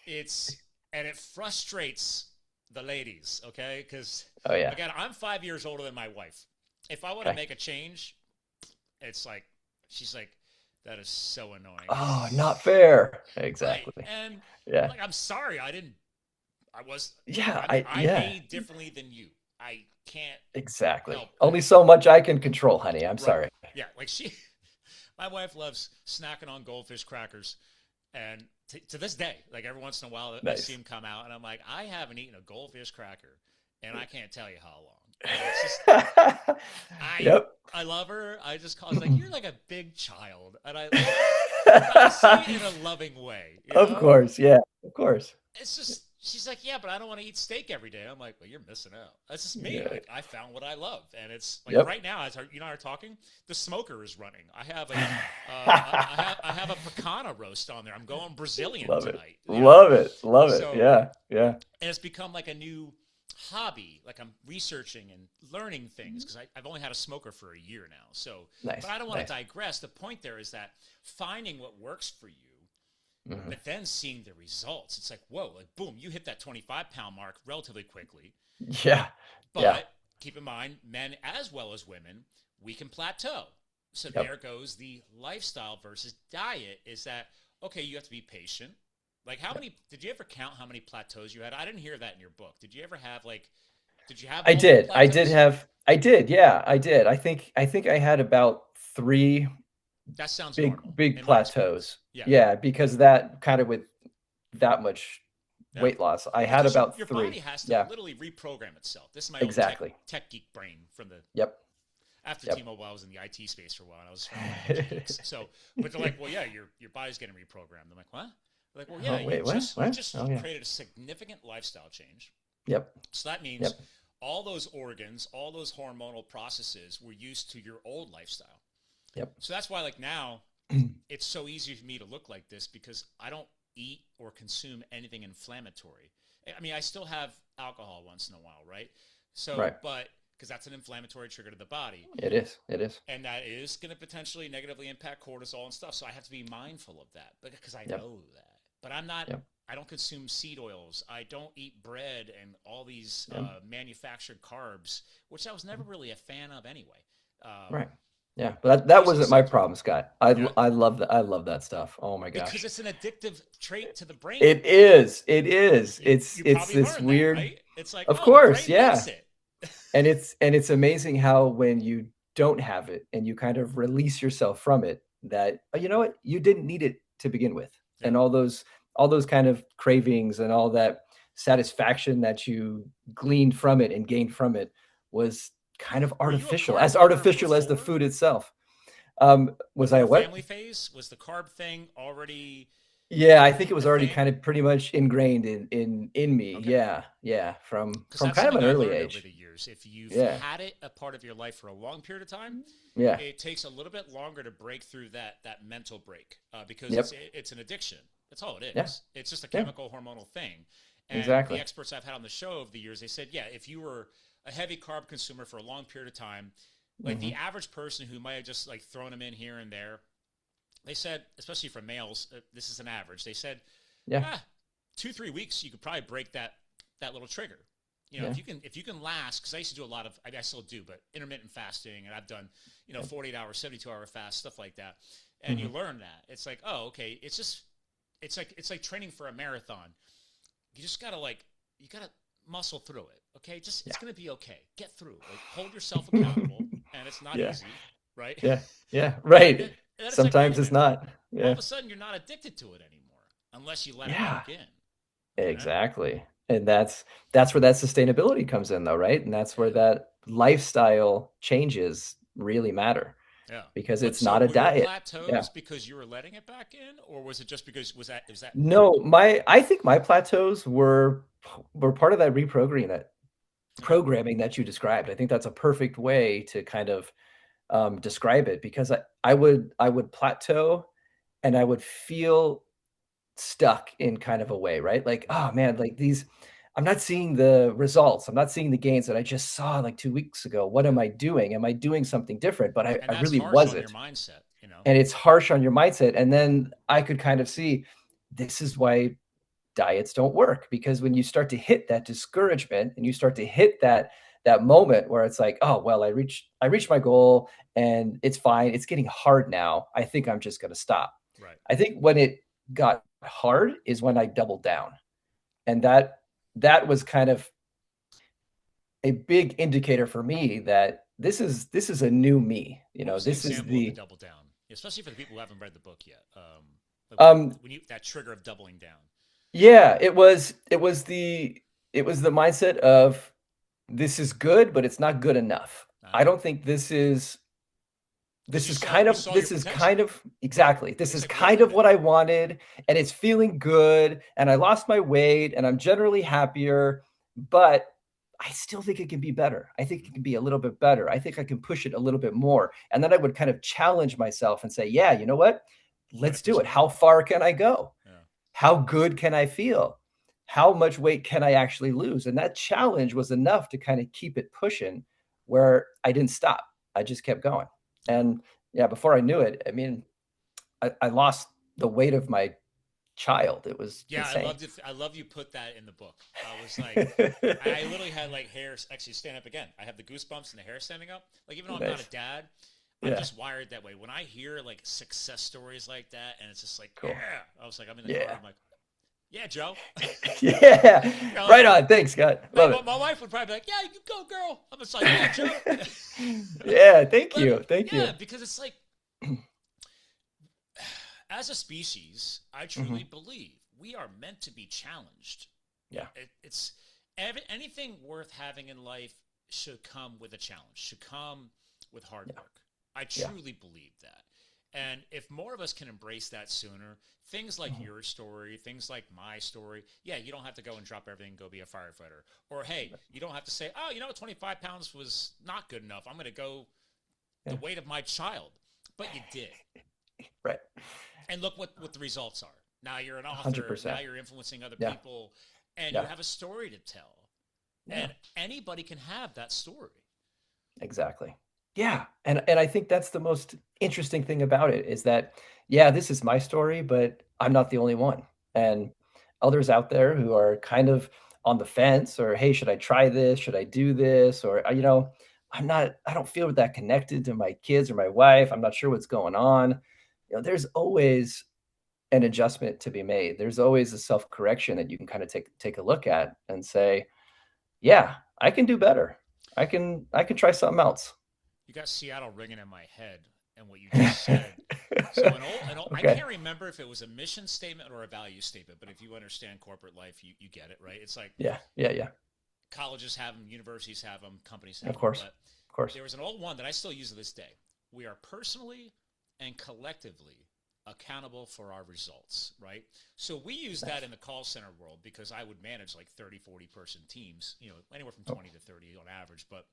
it frustrates the ladies, okay? Because again, I'm 5 years older than my wife. if I want to Okay. make a change, it's like she's like, that is so annoying. Oh, not fair. Right. Exactly. And I'm Yeah. like, I'm sorry, I didn't. I was. Yeah. I Yeah, made differently than you. I can't exactly. help Only that. so much I can control, honey. I'm Right. sorry. Yeah. Like my wife loves snacking on goldfish crackers, and to this day, like every once in a while, I see Nice. them come out, and I'm like, I haven't eaten a goldfish cracker, and I can't tell you how long. And it's just I Yep. I love her. I was like, you're like a big child, and I say it in a loving way, you Of know. course. Yeah. Of course. It's just she's like, yeah, but I don't want to eat steak every day. I'm like, well, you're missing out. That's just me. Yeah. Like I found what I love, and it's like Yep. right now, as you and I are talking, the smoker is running. I have a I have a pecana roast on there. I'm going Brazilian Love it. tonight, you know. Love it. Love it. So Yeah. Yeah. and it's become like a new hobby. Like I'm researching and learning things because I've only had a smoker for a year now. So, Nice. but I don't want to Nice. digress. The point there is that finding what works for you, Hmm. but then seeing the results. It's like, whoa, like boom, you hit that 25-pound mark relatively quickly. Yeah. Yeah. But keep in mind, men as well as women, we can plateau. So Yep. there goes the lifestyle versus diet is that, okay, you have to be patient. Like how many, did you ever count how many plateaus you had? I didn't hear that in your book. Did you ever have like, did you have I multiple did. plateaus? I did. Yeah, I did. I think I had about three That sounds big normal big in my experience. plateaus. Yeah. Yeah, because that kind of with that much Yeah. weight loss, I Well, had because about your body three. has to Yeah, literally reprogram itself. This is my own exactly. tech geek brain from the Yep. after Yep. T-Mobile, I was in the IT space for a while, and I was one of the energy geeks. So, but they're like, well, yeah, your body's getting reprogrammed. I'm like, what? They're like, well, yeah, Oh, wait, what? you What? just Oh, yeah. created a significant lifestyle change. Yep. So that means Yep. all those organs, all those hormonal processes were used to your old lifestyle. Yep. So that's why, like now, it's so easy for me to look like this because I don't eat or consume anything inflammatory. I mean, I still have alcohol once in a while, right? So, Right. but because that's an inflammatory trigger to the body. It is. It is. And that is going to potentially negatively impact cortisol and stuff. So I have to be mindful of that because I Yep. know that. But I'm not, Yep. I don't consume seed oils. I don't eat bread and all these Yep. manufactured carbs, which I was never really a fan of anyway. Right. Yeah, but I that used to wasn't my sell, problem, Scott. I yeah, I love that. I love that stuff. Oh my because gosh. it's an addictive trait to the brain. It is. It is. You, It's you it's probably this learned that, weird. right? It's like, Of oh, the course, brain yeah. likes it. And it's amazing how when you don't have it and you kind of release yourself from it, that you know what, you didn't need it to begin with, Yeah. and all those kind of cravings and all that satisfaction that you gleaned from it and gained from it was kind of Were you a as carb lover artificial as the before? food itself. Was I Before what? family phase? Was the carb thing already Yeah, I think it was a already thing? kind of pretty much ingrained in me. Okay. Yeah, yeah, Because from that's kind of something an I early learned over age. the years. If you've Yeah, had it a part of your life for a long period of time, yeah, it takes a little bit longer to break through that mental break because yep, it's an addiction. That's all it yeah, is. It's just a yeah, chemical hormonal thing. And the exactly. experts I've had on the show over the years, they said, yeah, if you were a heavy carb consumer for a long period of time, like the Hmm. average person who might have just like thrown them in here and there, they said, especially for males, this is an average. They said, Yeah, 2-3 weeks, you could probably break that little trigger. You know, yeah, if you can last, because I used to do a lot of, I still do, but intermittent fasting, and I've done, yeah, 48-hour, 72-hour fast, stuff like that, and you hmm, learn that it's like, oh, okay, it's like training for a marathon. You just gotta you gotta muscle through it. Okay, just it's yeah, gonna be okay. Get through. Like hold yourself accountable, and it's not yeah, easy, right? yeah, yeah. and, Right. then, and then it's like, wait Sometimes a it's minute. not. All Yeah, of a sudden, you're not addicted to it anymore, unless you let it yeah, back in. You know? exactly. And that's where that sustainability comes in, though, right? And that's where Yeah. that lifestyle changes really matter Yeah. because But it's so not a were your diet. Yeah. plateaus because you were letting it back in, or was it just because was that No, I think my plateaus were part of that okay? programming that you described. I think that's a perfect way to kind of describe it because I would plateau and I would feel stuck in kind of a way, right? Like, oh Mm. man, like I'm not seeing the results. I'm not seeing the gains that I just saw like 2 weeks ago. What am Yeah. I doing? Am I doing something different? But I And that's really harsh on your wasn't. mindset, you know? And it's harsh on your mindset. And then I could kind of see this is why diets don't work because when you start to hit that discouragement and you start to hit that moment where it's like, oh well, I reached my goal and it's fine. It's getting hard now. I think I'm just going to stop. Right. I think when it got hard is when I doubled down, and that was kind of a big indicator for me that this is a new me. What was the This is example of the the double down? Especially for the people who haven't read the book yet. Like um when you that trigger of doubling down. yeah, it was the mindset of this is good, but it's not good enough. I Ah, don't think because this is kind you of saw your this is potential, kind of right? exactly. This It's is like, wait a kind of minute. what I wanted, and it's feeling good, and I lost my weight, and I'm generally happier, but I still think it can be better. I think Mhm. it can be a little bit better. I think I can push it a little bit more. And then I would kind of challenge myself and say, yeah, you know what? What Let's if do there's it. How more? far can I go? Yeah. How good can I feel? How much weight can I actually lose? And that challenge was enough to kind of keep it pushing where I didn't stop. I just kept going. Yeah. And yeah, before I knew it, I mean, I lost the weight of my child. It was Yeah, I insane. loved it. I love you put that in the book. I was like, I literally had like hair actually stand up again. I have the goosebumps and the hair standing up. Like even though I'm not Nice. a dad, I'm Yeah. just wired that way. When I hear like success stories like that, and it's just like, yeah, Cool. I was like, I'm in the car. Yeah. I'm like, yeah, Joe. Yeah. You know, Right on. Thanks, Scott. like Love it. my wife would probably be like, yeah, you go, girl. I'm just like, yeah, Joe. Yeah. Thank But you. Thank yeah, you. because it's like, as a species, I Hmm. truly believe we are meant to be challenged. You know, Yeah. it's anything worth having in life should come with a challenge, should come with hard Yeah. work. I Yeah. truly believe that. And if more of us can embrace that sooner, things like Mhm. your story, things like my story, yeah, you don't have to go and drop everything and go be a firefighter. Or, hey, you don't have to say, oh, 25 pounds was not good enough. I'm going to go the Yeah. weight of my child. But you did. Right. And look what the results are. Now you're an author. Now 100%. you're influencing other Yeah. people, and you Yeah. have a story to tell. Yeah. And anybody can have that story. Exactly. Yeah, and I think that's the most interesting thing about it is that, yeah, this is my story, but I'm not the only one. And others out there who are kind of on the fence or, hey, should I try this? Should I do this? Or, I don't feel that connected to my kids or my wife. I'm not sure what's going on. There's always an adjustment to be made. There's always a self-correction that you can kind of take a look at and say, yeah, I can do better. I can try something else. You got Seattle ringing in my head, and what you just said. So I Okay. can't remember if it was a mission statement or a value statement, but if you understand corporate life, you get it, right? It's like Yeah. Yeah. Yeah. colleges have them, universities have them, companies Of have them. course. But Of course. there was an old one that I still use to this day. We are personally and collectively accountable for our results, right? So we use that Nice. in the call center world because I would manage like 30, 40 person teams, anywhere from Oh. 20 to 30 on average. But,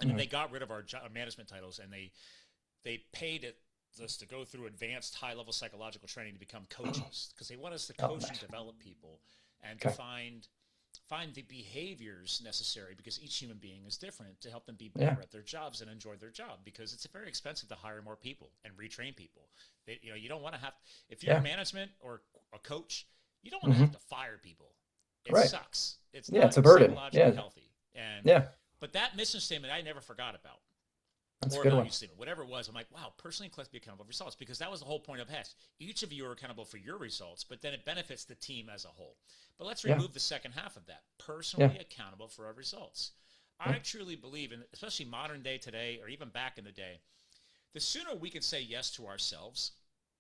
and then Mhm. they got rid of our management titles and they paid us to go through advanced high level psychological training to become coaches because they want us to Oh, coach and nice. develop people and to Okay. find the behaviors necessary because each human being is different to help them be Yeah. better at their jobs and enjoy their job because it's very expensive to hire more people and retrain people. You don't want to have, if you're Yeah. management or a coach, you don't want to have Mhm. to fire people. It Right. sucks. It's Yeah. It's not a burden. psychologically Yeah. healthy. And Yeah. but that mission statement I never forgot about, That's a or good value one. statement, whatever it was. I'm like, wow, personally and collectively accountable for results because that was the whole point of HES. Each of you are accountable for your results, but then it benefits the team as a whole. But let's Yeah. remove the second half of that. Yeah. Personally accountable for our results. Yeah. I truly believe in, especially modern day today, or even back in the day, the sooner we can say yes to ourselves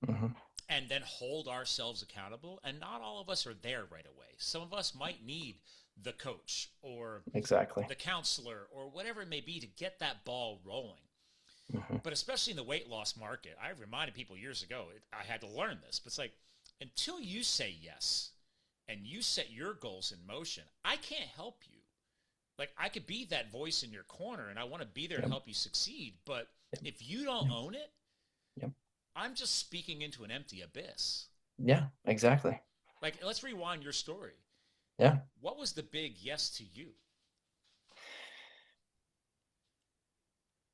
Mhm. and then hold ourselves accountable, and not all of us are there right away. Some of us might need the coach or Exactly. the counselor or whatever it may be to get that ball rolling. Mhm. But especially in the weight loss market, I reminded people years ago, I had to learn this, but it's like, until you say yes and you set your goals in motion, I can't help you. Like, I could be that voice in your corner and I want to be there to Yep. help you succeed. But Yep. if you don't Yep. own it, Yep. I'm just speaking into an empty abyss. Yeah. Exactly. Like, let's rewind your story. Yeah. What was the big yes to you?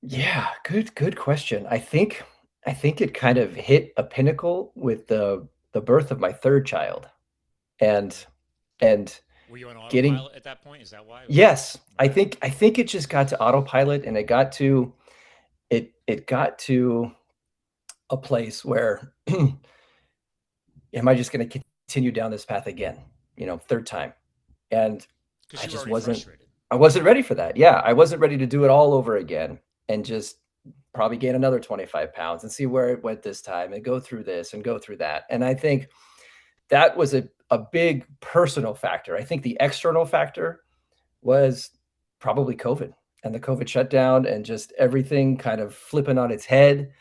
Yeah. Good question. I think it kind of hit a pinnacle with the birth of my third child. And and Were you on getting, autopilot at that point? Is that why? yes, Okay. I think it just got to autopilot, and it got to a place where am I just going to continue down this path again? Third time. And Because I you were just already wasn't frustrated. I wasn't ready for that. Yeah, I wasn't ready to do it all over again and just probably gain another 25 pounds and see where it went this time and go through this and go through that. And I think that was a big personal factor. I think the external factor was probably COVID and the COVID shutdown and just everything kind of flipping on its head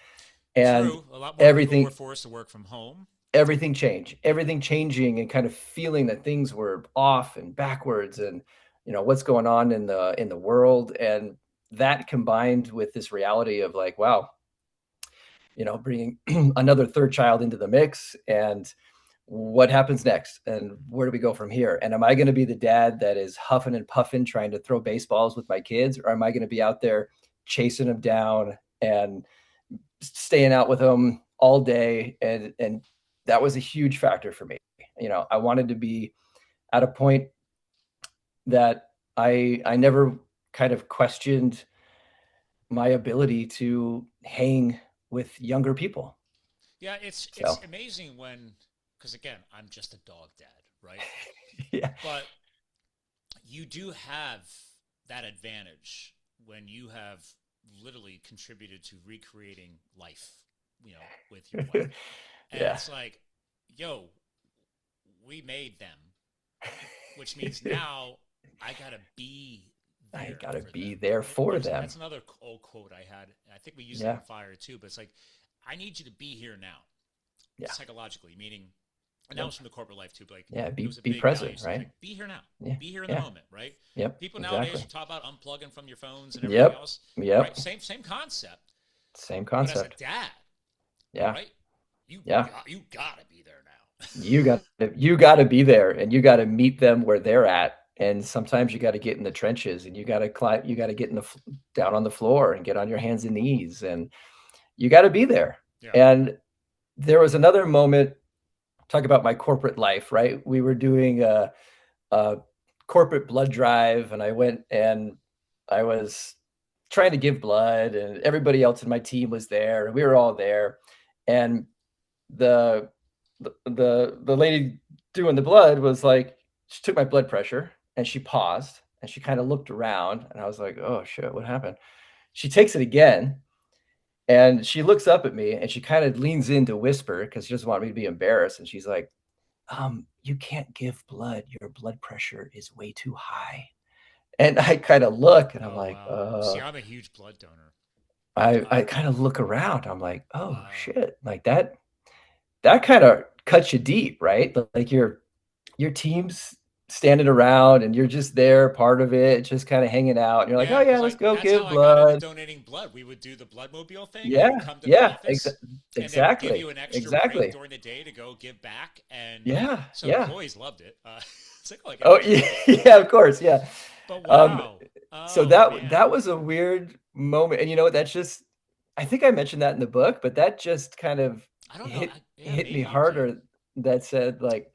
and True. A lot more people were everything forced to work from home. everything changing and kind of feeling that things were off and backwards and what's going on in the world, and that combined with this reality of like, wow, bringing another third child into the mix, and what happens next and where do we go from here, and am I going to be the dad that is huffing and puffing trying to throw baseballs with my kids, or am I going to be out there chasing them down and staying out with them all day, and that was a huge factor for me. I wanted to be at a point that I never kind of questioned my ability to hang with younger people. Yeah, it's So amazing when, because again, I'm just a dog dad, right? yeah. But you do have that advantage when you have literally contributed to recreating life, with your wife. And Yeah. it's like, yo, we made them, which means now I gotta be I there gotta for them. be there for them. That's another old quote I had. I think we used it Yeah. in Fire too. But it's like, I need you to be here now, Yeah. psychologically. Meaning, and that Yep. was from the corporate life too. But like, Yeah. it Be was a be big present, value system. right? Like, be here now, Yeah. be here in the Yeah. moment, right? Yep. People nowadays Exactly. are talking about unplugging from your phones and everything Yep. else, Yep. right? Same concept. Same But as a concept. dad, Yeah. right? Yeah. You gotta be there now. You got to be there, and you got to meet them where they're at, and sometimes you got to get in the trenches, and you got to get down on the floor and get on your hands and knees, and you got to be there. Yeah. And there was another moment, talk about my corporate life, right? We were doing a corporate blood drive, and I went and I was trying to give blood, and everybody else in my team was there, and we were all there, and the the lady doing the blood was like, she took my blood pressure and she paused and she kind of looked around, and I was like, oh shit, what happened? She takes it again and she looks up at me and she kind of leans in to whisper because she doesn't want me to be embarrassed, and she's like, you can't give blood, your blood pressure is way too high. And I kind of look and I'm Oh like, wow. See, I'm a huge blood donor. I I kind of look around, I'm like, oh wow. shit, like that kind of cuts you deep, right? Like your team's standing around and you're just there, part of it, just kind of hanging out. And you're like, Yeah, oh yeah, because let's go that's how give I got into blood. donating blood. We would do the blood mobile thing. You would Yeah, come to the yeah, office, and they would give exactly, you an extra break exactly. during the day to go give back, and Yeah, so yeah. employees loved it. It's like, oh, I get Oh extra yeah, blood. yeah, of course, yeah. But Um, wow. so Oh that man. was a weird moment, and what? That's just, I think I mentioned that in the book, but that just kind of I don't know. Yeah, hit me maybe you did. harder. That said, like,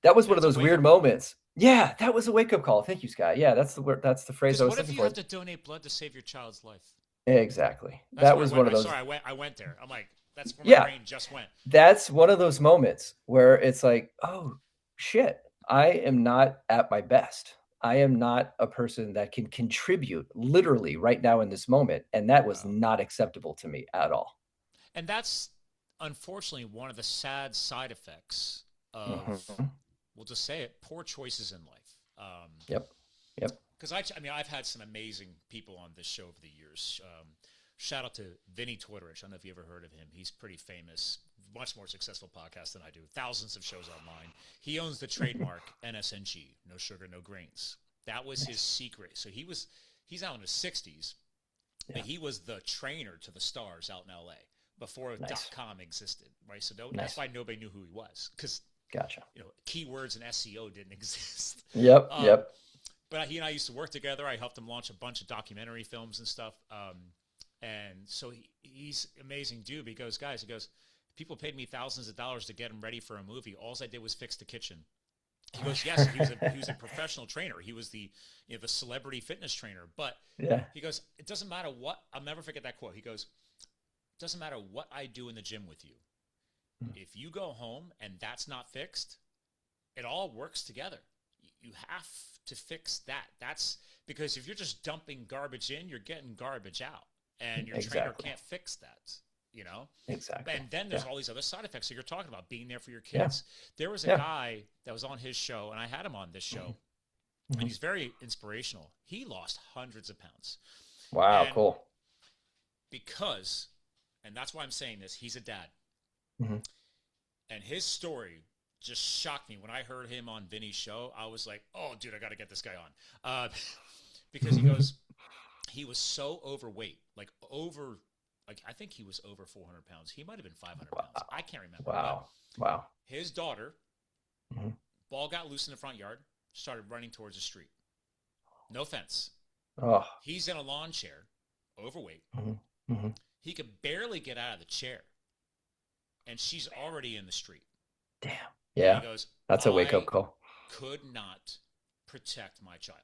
that was one of That's a those wake weird up call. moments. Yeah, that was a wake up call. Thank you, Scott. Yeah, that's the word. That's the phrase Because I what was if looking you have for. to donate blood to save your child's life? Exactly. That's That where I was went. one of I those. sorry, I went there. I'm like, that's where my Yeah, brain just went. that's one of those moments where it's like, oh shit, I am not at my best. I am not a person that can contribute literally right now in this moment, and that was Wow. not acceptable to me at all. And that's unfortunately one of the sad side effects of, Hmm. we'll just say it, poor choices in life. Yep. Yep. Because I mean, I've had some amazing people on this show over the years. Shout out to Vinny Tortorich. I don't know if you ever heard of him. He's pretty famous, much more successful podcast than I do. Thousands of shows online. He owns the trademark NSNG, no sugar, no grains. That was his Nice. secret. So he's out in his 60s, but Yeah. he was the trainer to the stars out in LA before Nice. .com existed, right? So that's Nice. why nobody knew who he was, because Gotcha. keywords and SEO didn't exist. Yep. Um, Yep. but he and I used to work together. I helped him launch a bunch of documentary films and stuff. And so he's amazing dude. He goes, guys, people paid me thousands of dollars to get him ready for a movie. All I did was fix the kitchen. He goes, yes, he was a professional trainer. He was the celebrity fitness trainer. But Yeah. he goes, it doesn't matter what. I'll never forget that quote. He goes, it doesn't matter what I do in the gym with you. If you go home and that's not fixed, it all works together. You have to fix that. That's because if you're just dumping garbage in, you're getting garbage out, and your trainer Exactly. can't fix that. You know, Exactly. and then there's Yeah. all these other side effects. So you're talking about being there for your Yeah. kids. There was a Yeah. guy that was on his show, and I had him on this show, and Mhm. he's very inspirational. He lost hundreds of pounds, Wow. and Cool. because, and that's why I'm saying this, he's a dad, Hmm. and his story just shocked me when I heard him on Vinny's show. I was like, oh, dude, I got to get this guy on, because he goes, he was so overweight, like I think he was over 400 pounds. He might have been 500 pounds. I can't remember, but Wow. Wow. his daughter, Hmm. ball got loose in the front yard, started running towards the street. No fence. Oh. He's in a lawn chair, overweight. Hmm. Hmm. He could barely get out of the chair, and she's already in the street. Damn. And Yeah. he goes, That's a wake up I call. could not protect my child.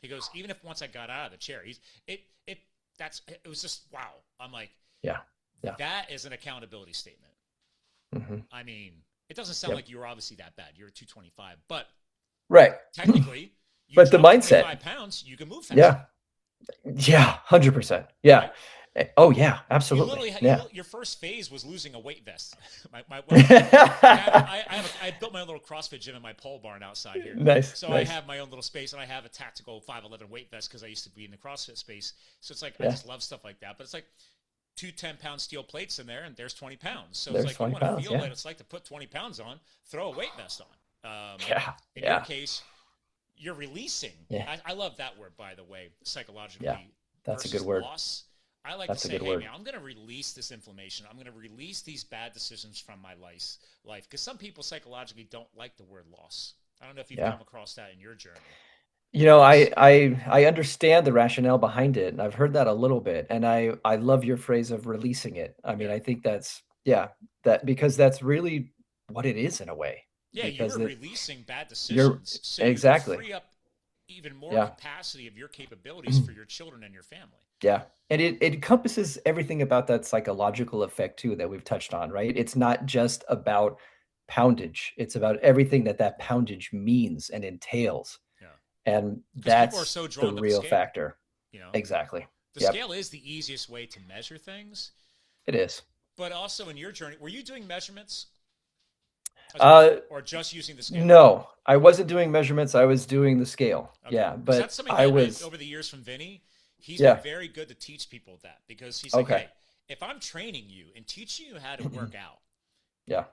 He goes, even if once I got out of the chair, it was just wow. I'm like, Yeah. Yeah. that is an accountability statement. Hmm. I mean, it doesn't sound Yep. like you were obviously that bad. You're 225, but Right. technically, you But the drop mindset. 25 pounds, you can move faster. Yeah. Yeah. 100%. Yeah. Right? Oh yeah. You Absolutely. literally, Yeah. your first phase was losing a weight vest. I built my own little CrossFit gym in my pole barn outside here. Nice. So I Nice. have my own little space, and I have a tactical 5'11" weight vest because I used to be in the CrossFit space. So it's like I Yeah. just love stuff like that. But it's like two 10-pound steel plates in there, and there's 20 pounds. So There's it's like you 20 want to pounds. feel Yeah. what it's like to put 20 pounds on, throw a weight vest on. Yeah. In your Yeah. case, you're releasing. Yeah. I love that word, by the way, psychologically Yeah. That's a versus good word. loss. I like That's to a say, good hey, word. man, I'm going to release this information. I'm going to release these bad decisions from my life. Because some people psychologically don't like the word loss. I don't know if you've Yeah. come across that in your journey. You know, Loss. I understand the rationale behind it, and I've heard that a little bit, and I love your phrase of releasing it. I mean, Yeah. I think that's yeah, that because that's really what it is in a way. Yeah, you Because were it releasing bad you're decisions so you could exactly. free up even more Yeah. capacity of your capabilities for your children and your family. Yeah. And it encompasses everything about that psychological effect too that we've touched on, right? It's not just about poundage. It's about everything that that poundage means and entails. Yeah. And Because people are that's so the drawn to the real scale, factor. you know? Exactly. The Yep. scale is the easiest way to measure things. It is. But also in your journey, were you doing measurements Uh, or just using the scale? no, I wasn't doing measurements. I was doing the scale. Okay. Yeah, Because but that's something I I was, over the years from Vinny, he's been yeah, very good to teach people that because he's like, okay. hey, if I'm training you and teaching you how to work out Yeah.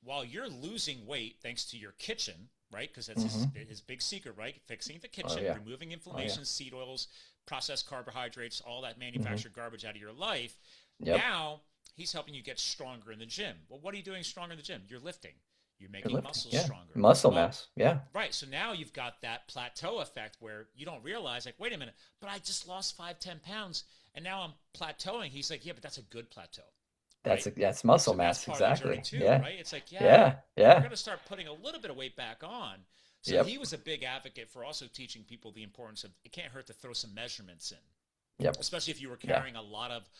while you're losing weight thanks to your kitchen, right? Because that's Hmm. his big secret, right? Fixing the Oh kitchen, yeah. removing Oh inflammation, yeah. seed oils, processed carbohydrates, all that Hmm. manufactured garbage out of your life. Yep. Now he's helping you get stronger in the gym. Well, what are you doing stronger in the gym? You're lifting. You're You're making lifting. muscles Yeah. stronger. Muscle Well, mass. Yeah. right. So now you've got that plateau effect where you don't realize, like, wait a minute, but I just lost 5, 10 pounds and now I'm plateauing. He's like, yeah, but that's a good plateau, right? That's muscle So that's mass. part of the journey Exactly. too, Yeah. right? It's like, yeah, Yeah. we're Yeah. going to start putting a little bit of weight back on. So Yep. he was a big advocate for also teaching people the importance of it can't hurt to throw some measurements in, Yep. especially if you were Yeah. carrying a lot of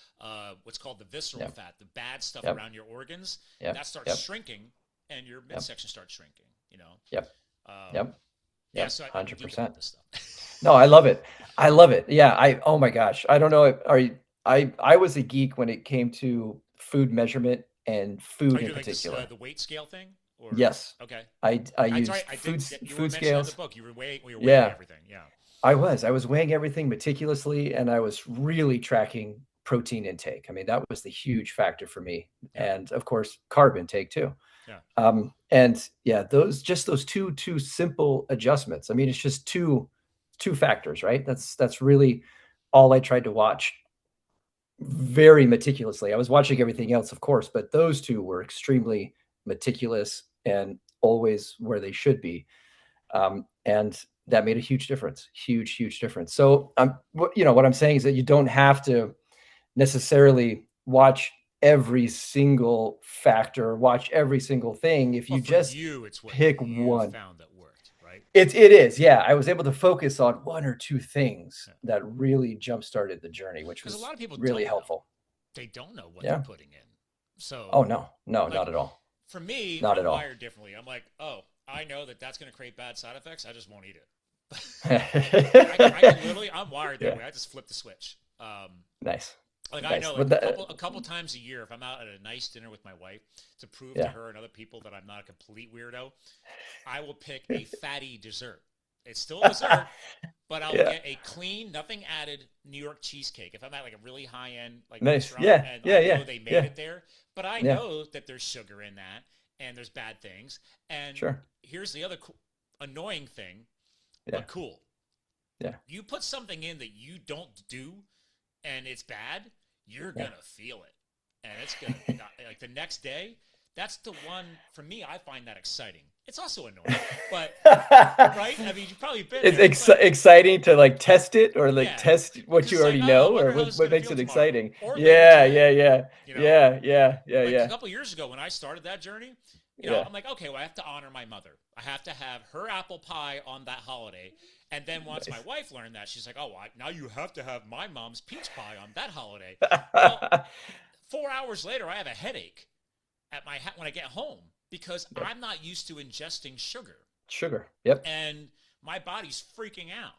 what's called the visceral Yep. fat, the bad stuff Yep. around your organs. Yep. That starts Yep. shrinking and your Yep. midsection starts shrinking, you know? Yep. Um, Yep. yeah, Yep. so I'm geeking about 100%. this stuff. No, I love it. I love it. Yeah. Oh my gosh. I don't know. Are you, I was a geek when it came to food measurement and Are food you in doing like this particular. the weight scale thing, or Yes. okay? I That's right. used I did. You were food mentioning that in the scales. book. You were weighing Yeah. everything. Yeah. I was weighing everything meticulously and I was really tracking protein intake. I mean, that was the huge factor for me. Yeah. And of course, carb intake too. Yeah. And yeah, those two simple adjustments. I mean, it's just two factors, right? That's really all I tried to watch very meticulously. I was watching everything else, of course, but those two were extremely meticulous and always where they should be. And that made a huge difference, huge difference. So what I'm saying is that you don't have to necessarily watch every single factor, watch every single thing. If Well, you for just you, it's what pick you one, found that worked, right? it is. Yeah. I was able to focus on one or two things Yeah. that really jump started the journey, which Because a was lot of people really don't know. helpful. They don't know what they're Yeah. putting in. Oh, So, no, no, like, not at all. for me, Not I'm at all. wired differently. I'm like, oh, I know that that's going to create bad side effects. I just won't eat it. I can literally, I'm wired that Yeah. way. I just flip the switch. Nice. Like I Nice. know, like But a couple times a year, if I'm out at a nice dinner with my wife, to prove to yeah. her and other people that I'm not a complete weirdo, I will pick a fatty dessert. It's still a dessert, but I'll Yeah. get a clean, nothing added New York cheesecake. If I'm at like a really high end like Nice. restaurant Yeah. and Yeah. I Yeah. know they made Yeah. it there, but I Yeah. know that there's sugar in that and there's bad things. And Sure. here's the other annoying thing, Yeah. but cool. Yeah. You put something in that you don't do and it's bad, you're Yeah. gonna feel it, and it's gonna like the next day. That's the one for me. I find that exciting. It's also annoying, but right. I mean, you've probably been It's there. It's like, exciting to like test it or like yeah, test what because you it's like, already oh, I know, or wonder how this is what gonna makes feel it tomorrow exciting. or later Yeah. today. Yeah. Yeah. You know, Yeah. Yeah. Yeah. like a Yeah. couple years ago when I started that journey, Yeah. I'm like, okay, well, I have to honor my mother. I have to have her apple pie on that holiday. And then once my Nice. wife learned that, she's like, oh, now you have to have my mom's peach pie on that holiday. Well, 4 hours later, I have a headache at when I get home because Yep. I'm not used to ingesting sugar, Sugar. Yep. and my body's freaking out.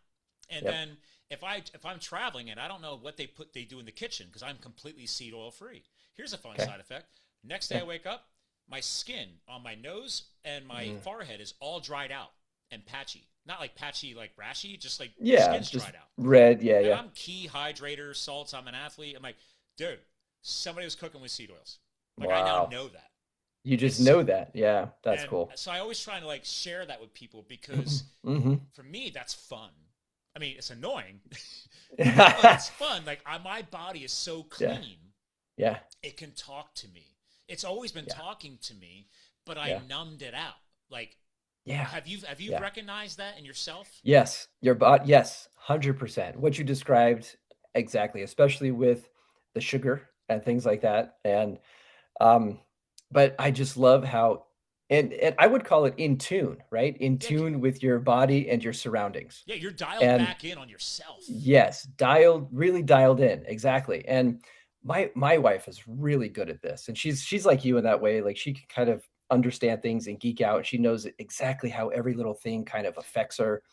And Yep. then if I'm traveling and I don't know what they do in the kitchen because I'm completely seed oil free. Here's a fun Okay. side effect. Next day Yeah. I wake up, my skin on my nose and my forehead is all dried out and patchy. Not like patchy, like rashy, just like your Yeah. skin's Just dried out. red. Yeah. And Yeah. I'm key hydrator, salts. I'm an athlete. I'm like, dude, somebody was cooking with seed oils. Like I now Wow. know that. You just It's know that. Yeah. That's and cool. so I always try to like share that with people because Mm-hmm. for me that's fun. I mean, it's annoying, but Yeah. it's fun. Like my body is so Yeah. clean, Yeah. it can talk to me. It's always been Yeah. talking to me, but I Yeah. numbed it out. Like, Yeah. have you Yeah. recognized that in yourself? Yes, your body. Yes, 100%. What you described exactly, especially with the sugar and things like that. And um, but I just love how, and I would call it in tune, right? In Yeah, tune with your body and your surroundings. yeah, you're dialed And back in on yourself. yes, really dialed in, exactly. And my wife is really good at this, and she's like you in that way. Like she can kind of understand things and geek out. She knows exactly how every little thing kind of affects her.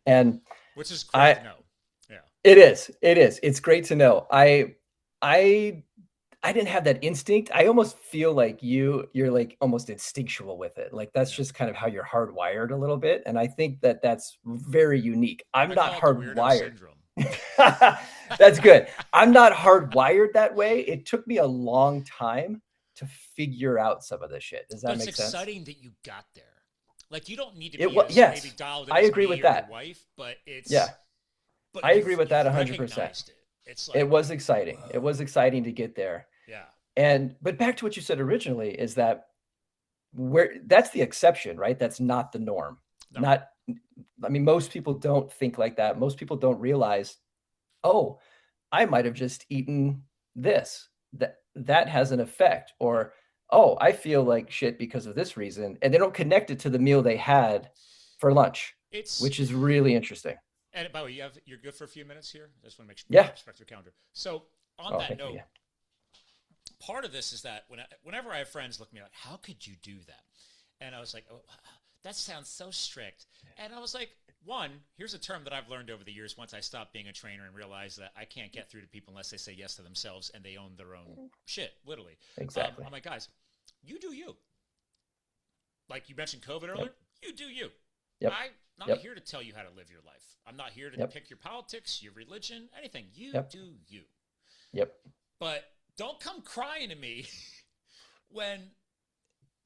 And Which is great I to know. Yeah. it's great to know. I I didn't have that instinct. I almost feel like you're like almost instinctual with it. Like that's Yeah. just kind of how you're hardwired a little bit. And I think that that's very unique. I'm I not call it the weirdo hardwired. syndrome. That's good. I'm not hardwired that way. It took me a long time to figure out some of this shit. Does But that it's make sense? exciting that you got there. Like you don't need to It be was, as maybe yes, dialed in I as agree me with or your that. wife, but Yeah, but I agree with that you've 100%. recognized it. It's It like, was exciting. It was exciting to get there. yeah, And but back to what you said originally is that where that's the exception, right? That's not the norm. no, Not I mean, most people don't think like that. Most people don't realize, oh, I might have just eaten this. That has an effect. yeah. Or, oh, I feel like shit because of this reason. And they don't connect it to the meal they had for lunch, It's which is really interesting. and by the way, you're good for a few minutes here. I just want to make sure Yeah. respect your calendar. So on Oh, that thank you. note, Yeah. part of this is that whenever I have friends look at me like, how could you do that? And I was like, oh, that sounds so strict. And I was like, one, here's a term that I've learned over the years once I stopped being a trainer and realized that I can't get through to people unless they say yes to themselves and they own their own shit, literally. Exactly. I'm like, guys, you do you. Like you mentioned COVID earlier, Yep. you do you. Yep. I'm not Yep. here to tell you how to live your life. I'm not here to Yep. pick your politics, your religion, anything. You Yep. do you. Yep. But don't come crying to me when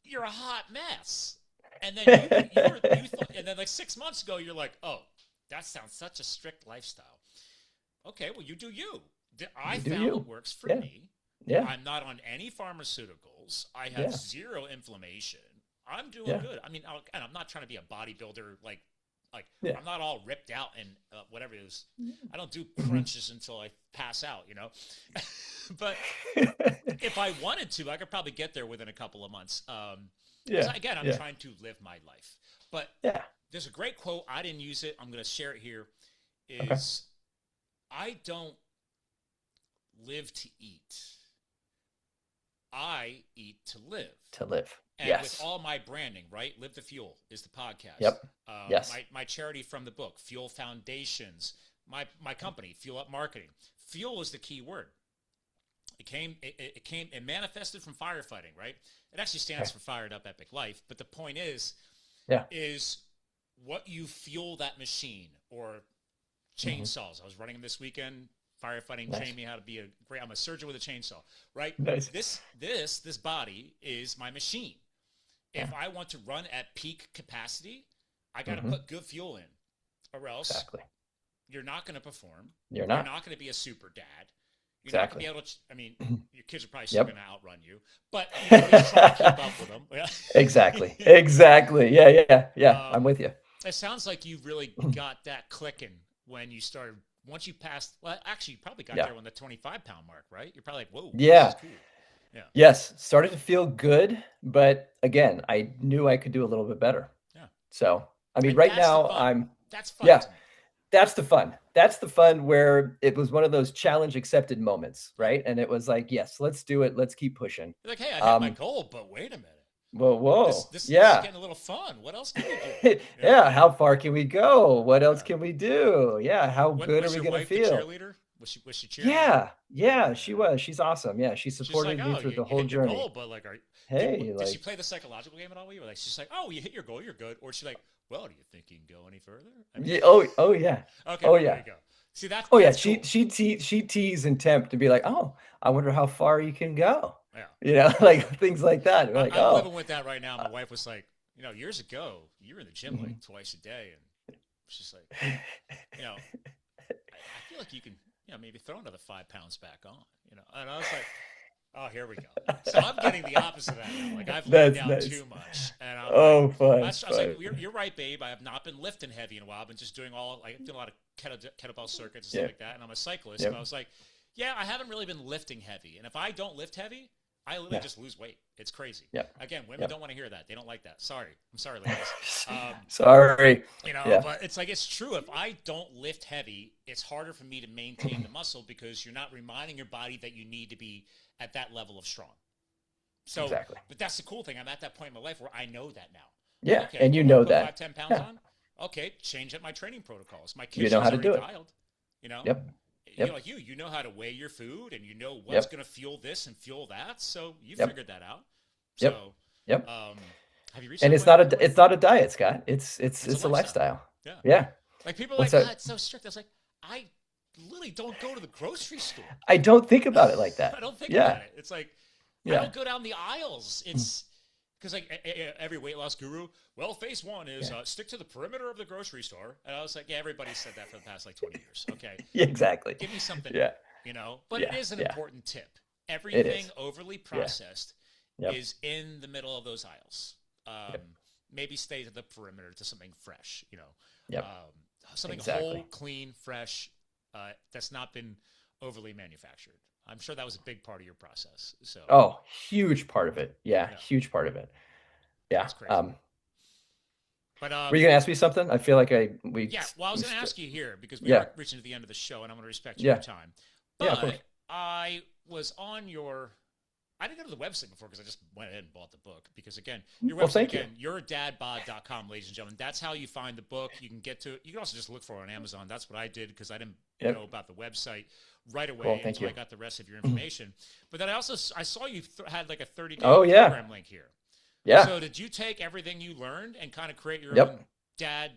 you're a hot mess. And then you thought, and then like 6 months ago, you're like, oh, that sounds such a strict lifestyle. Okay, well, you do you. I You do found you. what works for Yeah. me. Yeah. I'm not on any pharmaceuticals. I have Yeah. zero inflammation. I'm doing Yeah. good. I mean, and I'm not trying to be a bodybuilder like Like Yeah. I'm not all ripped out and whatever it is. I don't do crunches until I pass out, you know. But if I wanted to, I could probably get there within a couple of months. Because Yeah. again, I'm Yeah. trying to live my life. But Yeah. there's a great quote. I didn't use it. I'm going to share it here. Okay. Is I don't live to eat. I eat to live. To live. And Yes. with all my branding, right? Live the Fuel is the podcast. Yep. Yes. My charity from the book, Fuel Foundations. My company, Fuel Up Marketing. Fuel is the key word. It manifested from firefighting, right? It actually stands for Fired Up Epic Life. But the point is what you fuel that machine, or chainsaws. I was running them this weekend. Firefighting trained me how to be I'm a surgeon with a chainsaw, right? Nice. This body is my machine. If I want to run at peak capacity, I got to put good fuel in, or else you're not going to perform. You're not going to be a super dad. You're not going to be able to, I mean, your kids are probably still going to outrun you, but you try to keep up with them. Exactly. Yeah. I'm with you. It sounds like you really got that clicking when you started. Once you passed, well, actually, you probably got there on the 25-pound mark, right? You're probably like, whoa, yeah. This is cool. Yeah. Yes. Started to feel good, but again, I knew I could do a little bit better. Yeah. So, I mean, right now that's fun. Yeah. That's the fun. That's the fun where it was one of those challenge accepted moments, right? And it was like, yes, let's do it. Let's keep pushing. You're like, hey, I hit my goal, but wait a minute. Whoa. This is getting a little fun. What else can we do? Yeah. How far can we go? What else can we do? Yeah. How good are we going to feel? The cheerleader? Was she cheering? Yeah, she was. She's awesome. Yeah, she supported me through the whole journey. Goal, but like, did she play the psychological game at all with you? Like, she's like, oh, you hit your goal, you're good. Or she's like, well, do you think you can go any further? I mean, yeah. Oh yeah. Okay. Oh there yeah. you go. See that? Oh yeah. Cool. She teased and tempt to be like, oh, I wonder how far you can go. Yeah. You know, like things like that. Like, I'm living with that right now. My wife was like, years ago, you were in the gym like twice a day, and she's like, I feel like you can, maybe throw another 5 pounds back on, And I was like, oh, here we go. So I'm getting the opposite of that now. Like I've laid down too much, and I'm fun. I was like, you're right, babe. I have not been lifting heavy in a while. I've been just doing a lot of kettlebell circuits and stuff like that. And I'm a cyclist, and I was like, yeah, I haven't really been lifting heavy. And if I don't lift heavy, I literally just lose weight. It's crazy. Again, women don't want to hear that. They don't like that. Sorry. I'm sorry, ladies. Sorry. But it's like, it's true. If I don't lift heavy, it's harder for me to maintain the muscle because you're not reminding your body that you need to be at that level of strong. So, but that's the cool thing. I'm at that point in my life where I know that now. Yeah. Okay, and you know that. 5, 10 pounds on? Okay. Change up my training protocols. My kids know how to do it. Dialed, Yep. Like you know how to weigh your food, and you know what's going to fuel this and fuel that. So you figured that out. So, have you reached? And it's not a diet, Scott. It's a lifestyle. Yeah. Like people are like, it's so strict. I was like, I literally don't go to the grocery store. I don't think about it like that. I don't think about it. It's like I don't go down the aisles. It's because like every weight loss guru, well, phase one is stick to the perimeter of the grocery store. And I was like, everybody said that for the past like 20 years. Okay. Exactly. Give me something, but it is an important tip. Everything overly processed is in the middle of those aisles. Maybe stay to the perimeter to something fresh, something whole, clean, fresh, that's not been overly manufactured. I'm sure that was a big part of your process. So huge part of it. Yeah. Huge part of it. Yeah. That's crazy. But were you gonna ask me something? I feel like I was gonna ask you here because we are reaching to the end of the show, and I'm gonna respect your time. But I was on your. I didn't go to the website before because I just went ahead and bought the book. Because again, your website YourDadBOD.com, ladies and gentlemen. That's how you find the book. You can get to it. You can also just look for it on Amazon. That's what I did because I didn't know about the website right away until I got the rest of your information. But then I saw you had like a 30-day program link here. Yeah. So did you take everything you learned and kind of create your own dad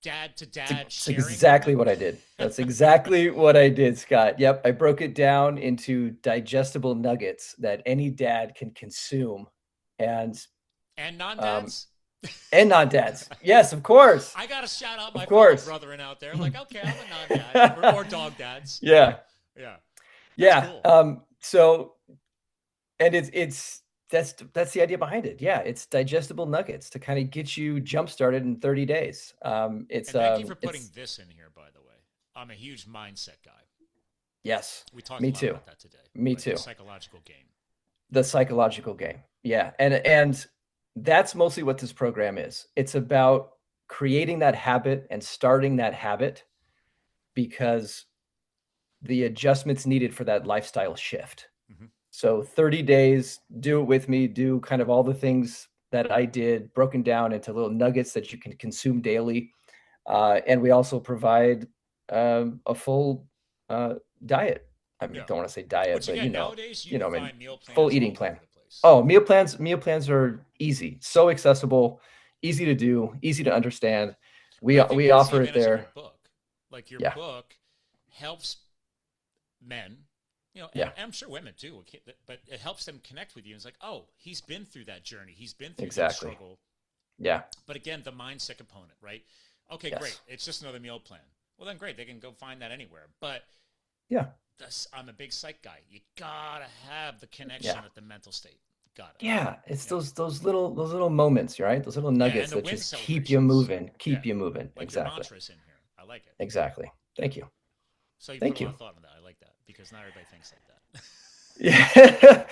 to dad sharing? That's exactly what I did. That's exactly what I did, Scott. Yep. I broke it down into digestible nuggets that any dad can consume. And non-dads? And non-dads. Yes, of course. I got to shout out my brethren out there. Like, okay, I'm a non-dad. or dog dads. Yeah. Yeah. Yeah. Cool. So, and it's That's the idea behind it. Yeah, it's digestible nuggets to kind of get you jump started in 30 days. And thank you for putting It's this in here, by the way. I'm a huge mindset guy. yes, We talked a me lot too. about that today, Me right? The too. psychological game. The psychological game. Yeah. And that's mostly what this program is. It's about creating that habit and starting that habit because the adjustments needed for that lifestyle shift. Mm-hmm. So 30 days, do it with me, do kind of all the things that I did, broken down into little nuggets that you can consume daily. And we also provide a full uh, diet. I mean, Yeah. don't want to say diet, Which but again, nowadays you can I mean, find meal full plans eating all over plan. the place. Oh, meal plans are easy, so accessible, easy to do, easy to understand. But I think We that's the offer it advantage of your there. book. Like your Yeah, book helps men, and yeah, I'm sure women too, but it helps them connect with you. It's like, oh, he's been through that journey. He's been through that exactly. struggle. Yeah, But again, the mindset component, right? Okay, great. yes, It's just another meal plan. Well, then great. They can go find that anywhere. But yeah, I'm a big psych guy. You gotta have the yeah. connection at the mental state. Got it. Yeah, it's Yeah. those little moments, right? Those little Yeah, and nuggets the that win just keep you celebrations. moving, Yeah. keep you moving. Like your Exactly. mantras in here. I like it. Exactly. Thank you. So you put a Thank lot you. of thought in that. I like that because not everybody thinks like that. Yeah.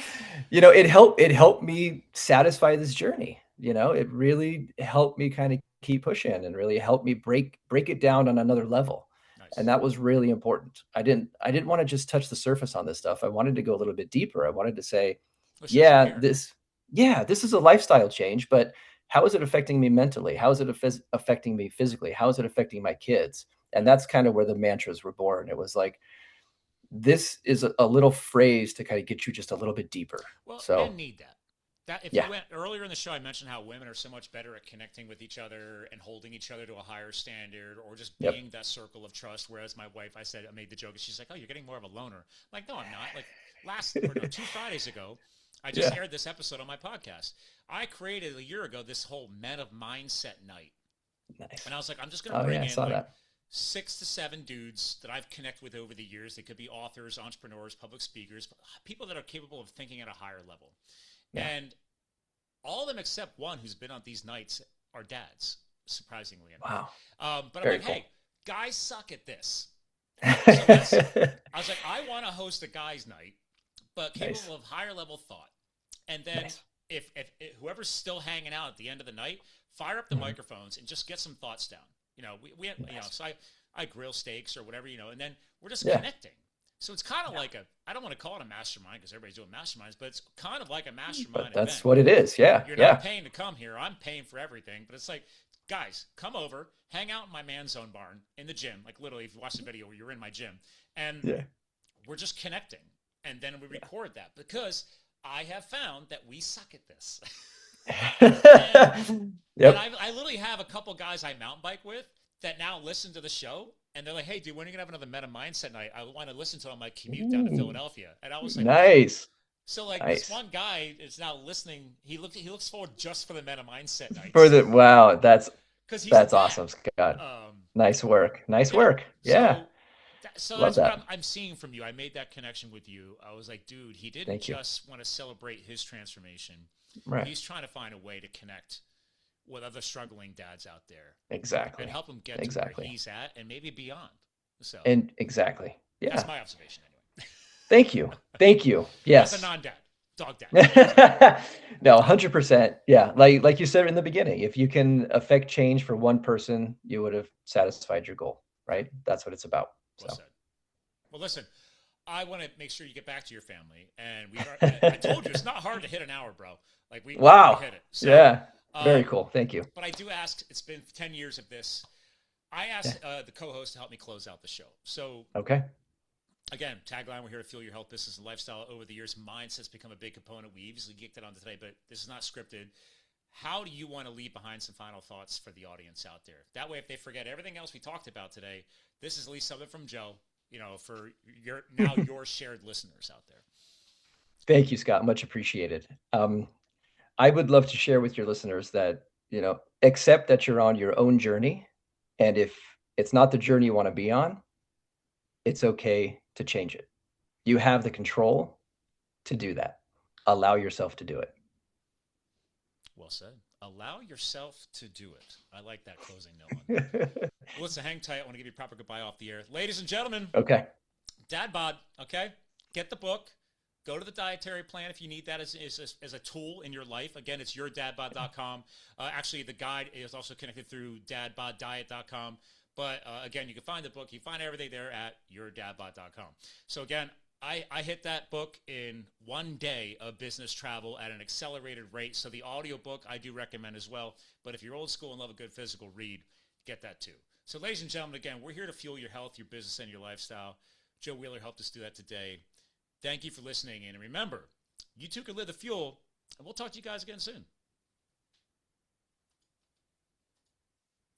It helped me satisfy this journey. It really helped me kind of keep pushing and really helped me break it down on another level. And Nice. that was really important. I didn't want to just touch the surface on this stuff. I wanted to go a little bit deeper. I wanted to say, Let's show some yeah, care. this is a lifestyle change, but how is it affecting me mentally? How is it affecting me physically? How is it affecting my kids? And Yeah. that's kind of where the mantras were born. It was like, this is a little phrase to kind of get you just a little bit deeper. Well, men So need that. That if you yeah, went earlier in the show, I mentioned how women are so much better at connecting with each other and holding each other to a higher standard, or just yep, being that circle of trust. Whereas my wife, I made the joke, and she's like, "Oh, you're getting more of a loner." I'm like, no, I'm not. Like last or no, 2 Fridays ago, I just yeah, aired this episode on my podcast. I created a year ago this whole Men of Mindset night, nice. and I was like, I'm just going to Oh yeah, bring I in saw like that. 6 to 7 dudes that I've connected with over the years. They could be authors, entrepreneurs, public speakers, people that are capable of thinking at a higher level. Yeah. And all of them except one who's been on these nights are dads, surprisingly enough. Wow. But I'm Very like, cool. hey, guys suck at this. So I was like, I want to host a guys' night, but Nice. capable of higher level thought. And then Nice. if whoever's still hanging out at the end of the night, fire up the Mhm. microphones and just get some thoughts down. Nice. So I grill steaks or whatever, and then we're just Yeah. connecting. So it's kind of Yeah. like I don't want to call it a mastermind because everybody's doing masterminds, but it's kind of like a But mastermind that's event. what it is. Yeah. You're not Yeah. paying to come here. I'm paying for everything. But it's like, guys, come over, hang out in my man zone barn in the gym. Like literally, if you watch the video, you're in my gym. And Yeah. we're just connecting. And then we record that because I have found that we suck at this. and Yep. I literally have a couple guys I mountain bike with that now listen to the show. And they're like, hey, dude, when are you going to have another Meta Mindset night? I want to listen to it on my commute down to Ooh, Philadelphia. And I was like, what? nice. So like this Nice. one guy is now listening. He looks forward just for the Meta Mindset For nights the wow, because he's a that's dad. awesome, Scott. Um, Nice work. Nice yeah. work. Yeah. So Love that's what that. I'm seeing from you. I made that connection with you. I was like, dude, he didn't Thank you. just want to celebrate his transformation. Right. He's trying to find a way to connect with other struggling dads out there Exactly. and help him get to where Exactly. he's at and maybe beyond. So And exactly. that's Yeah. my observation anyway. Thank you. Thank you. As a Yes. non-dad, dog dad. No, 100%. Yeah. Like you said in the beginning, if you can affect change for one person, you would have satisfied your goal, right? That's what it's about. Well So said. Well, listen, I want to make sure you get back to your family, and I told you it's not hard to hit an hour, bro. Like we wow. hit it. So, Yeah. Very cool. Thank you. But I do ask. It's been 10 years of this. I asked the co-host to help me close out the show. So Okay. again, tagline: We're here to fuel your health, business, and lifestyle. Over the years, mindset's become a big component. We obviously geeked it on today, but this is not scripted. How do you want to leave behind some final thoughts for the audience out there? That way, if they forget everything else we talked about today, this is at least something from Joe. For your shared listeners out there. Thank you, Scott. Much appreciated. I would love to share with your listeners that, accept that you're on your own journey. And if it's not the journey you want to be on, it's okay to change it. You have the control to do that. Allow yourself to do it. Well said. Allow yourself to do it. I like that closing note on that. Listen, hang tight. I want to give you a proper goodbye off the air. Ladies and gentlemen, Okay. DADBOD, okay? Get the book. Go to the dietary plan if you need that as a tool in your life. Again, it's yourdadbod.com. Actually, the guide is also connected through dadboddiet.com. But again, you can find the book. You find everything there at yourdadbod.com. So again, I hit that book in 1 day of business travel at an accelerated rate. So the audio book I do recommend as well. But if you're old school and love a good physical read, get that too. So ladies and gentlemen, again, we're here to fuel your health, your business, and your lifestyle. Joe Wheeler helped us do that today. Thank you for listening. And remember, you too can live the fuel, and we'll talk to you guys again soon.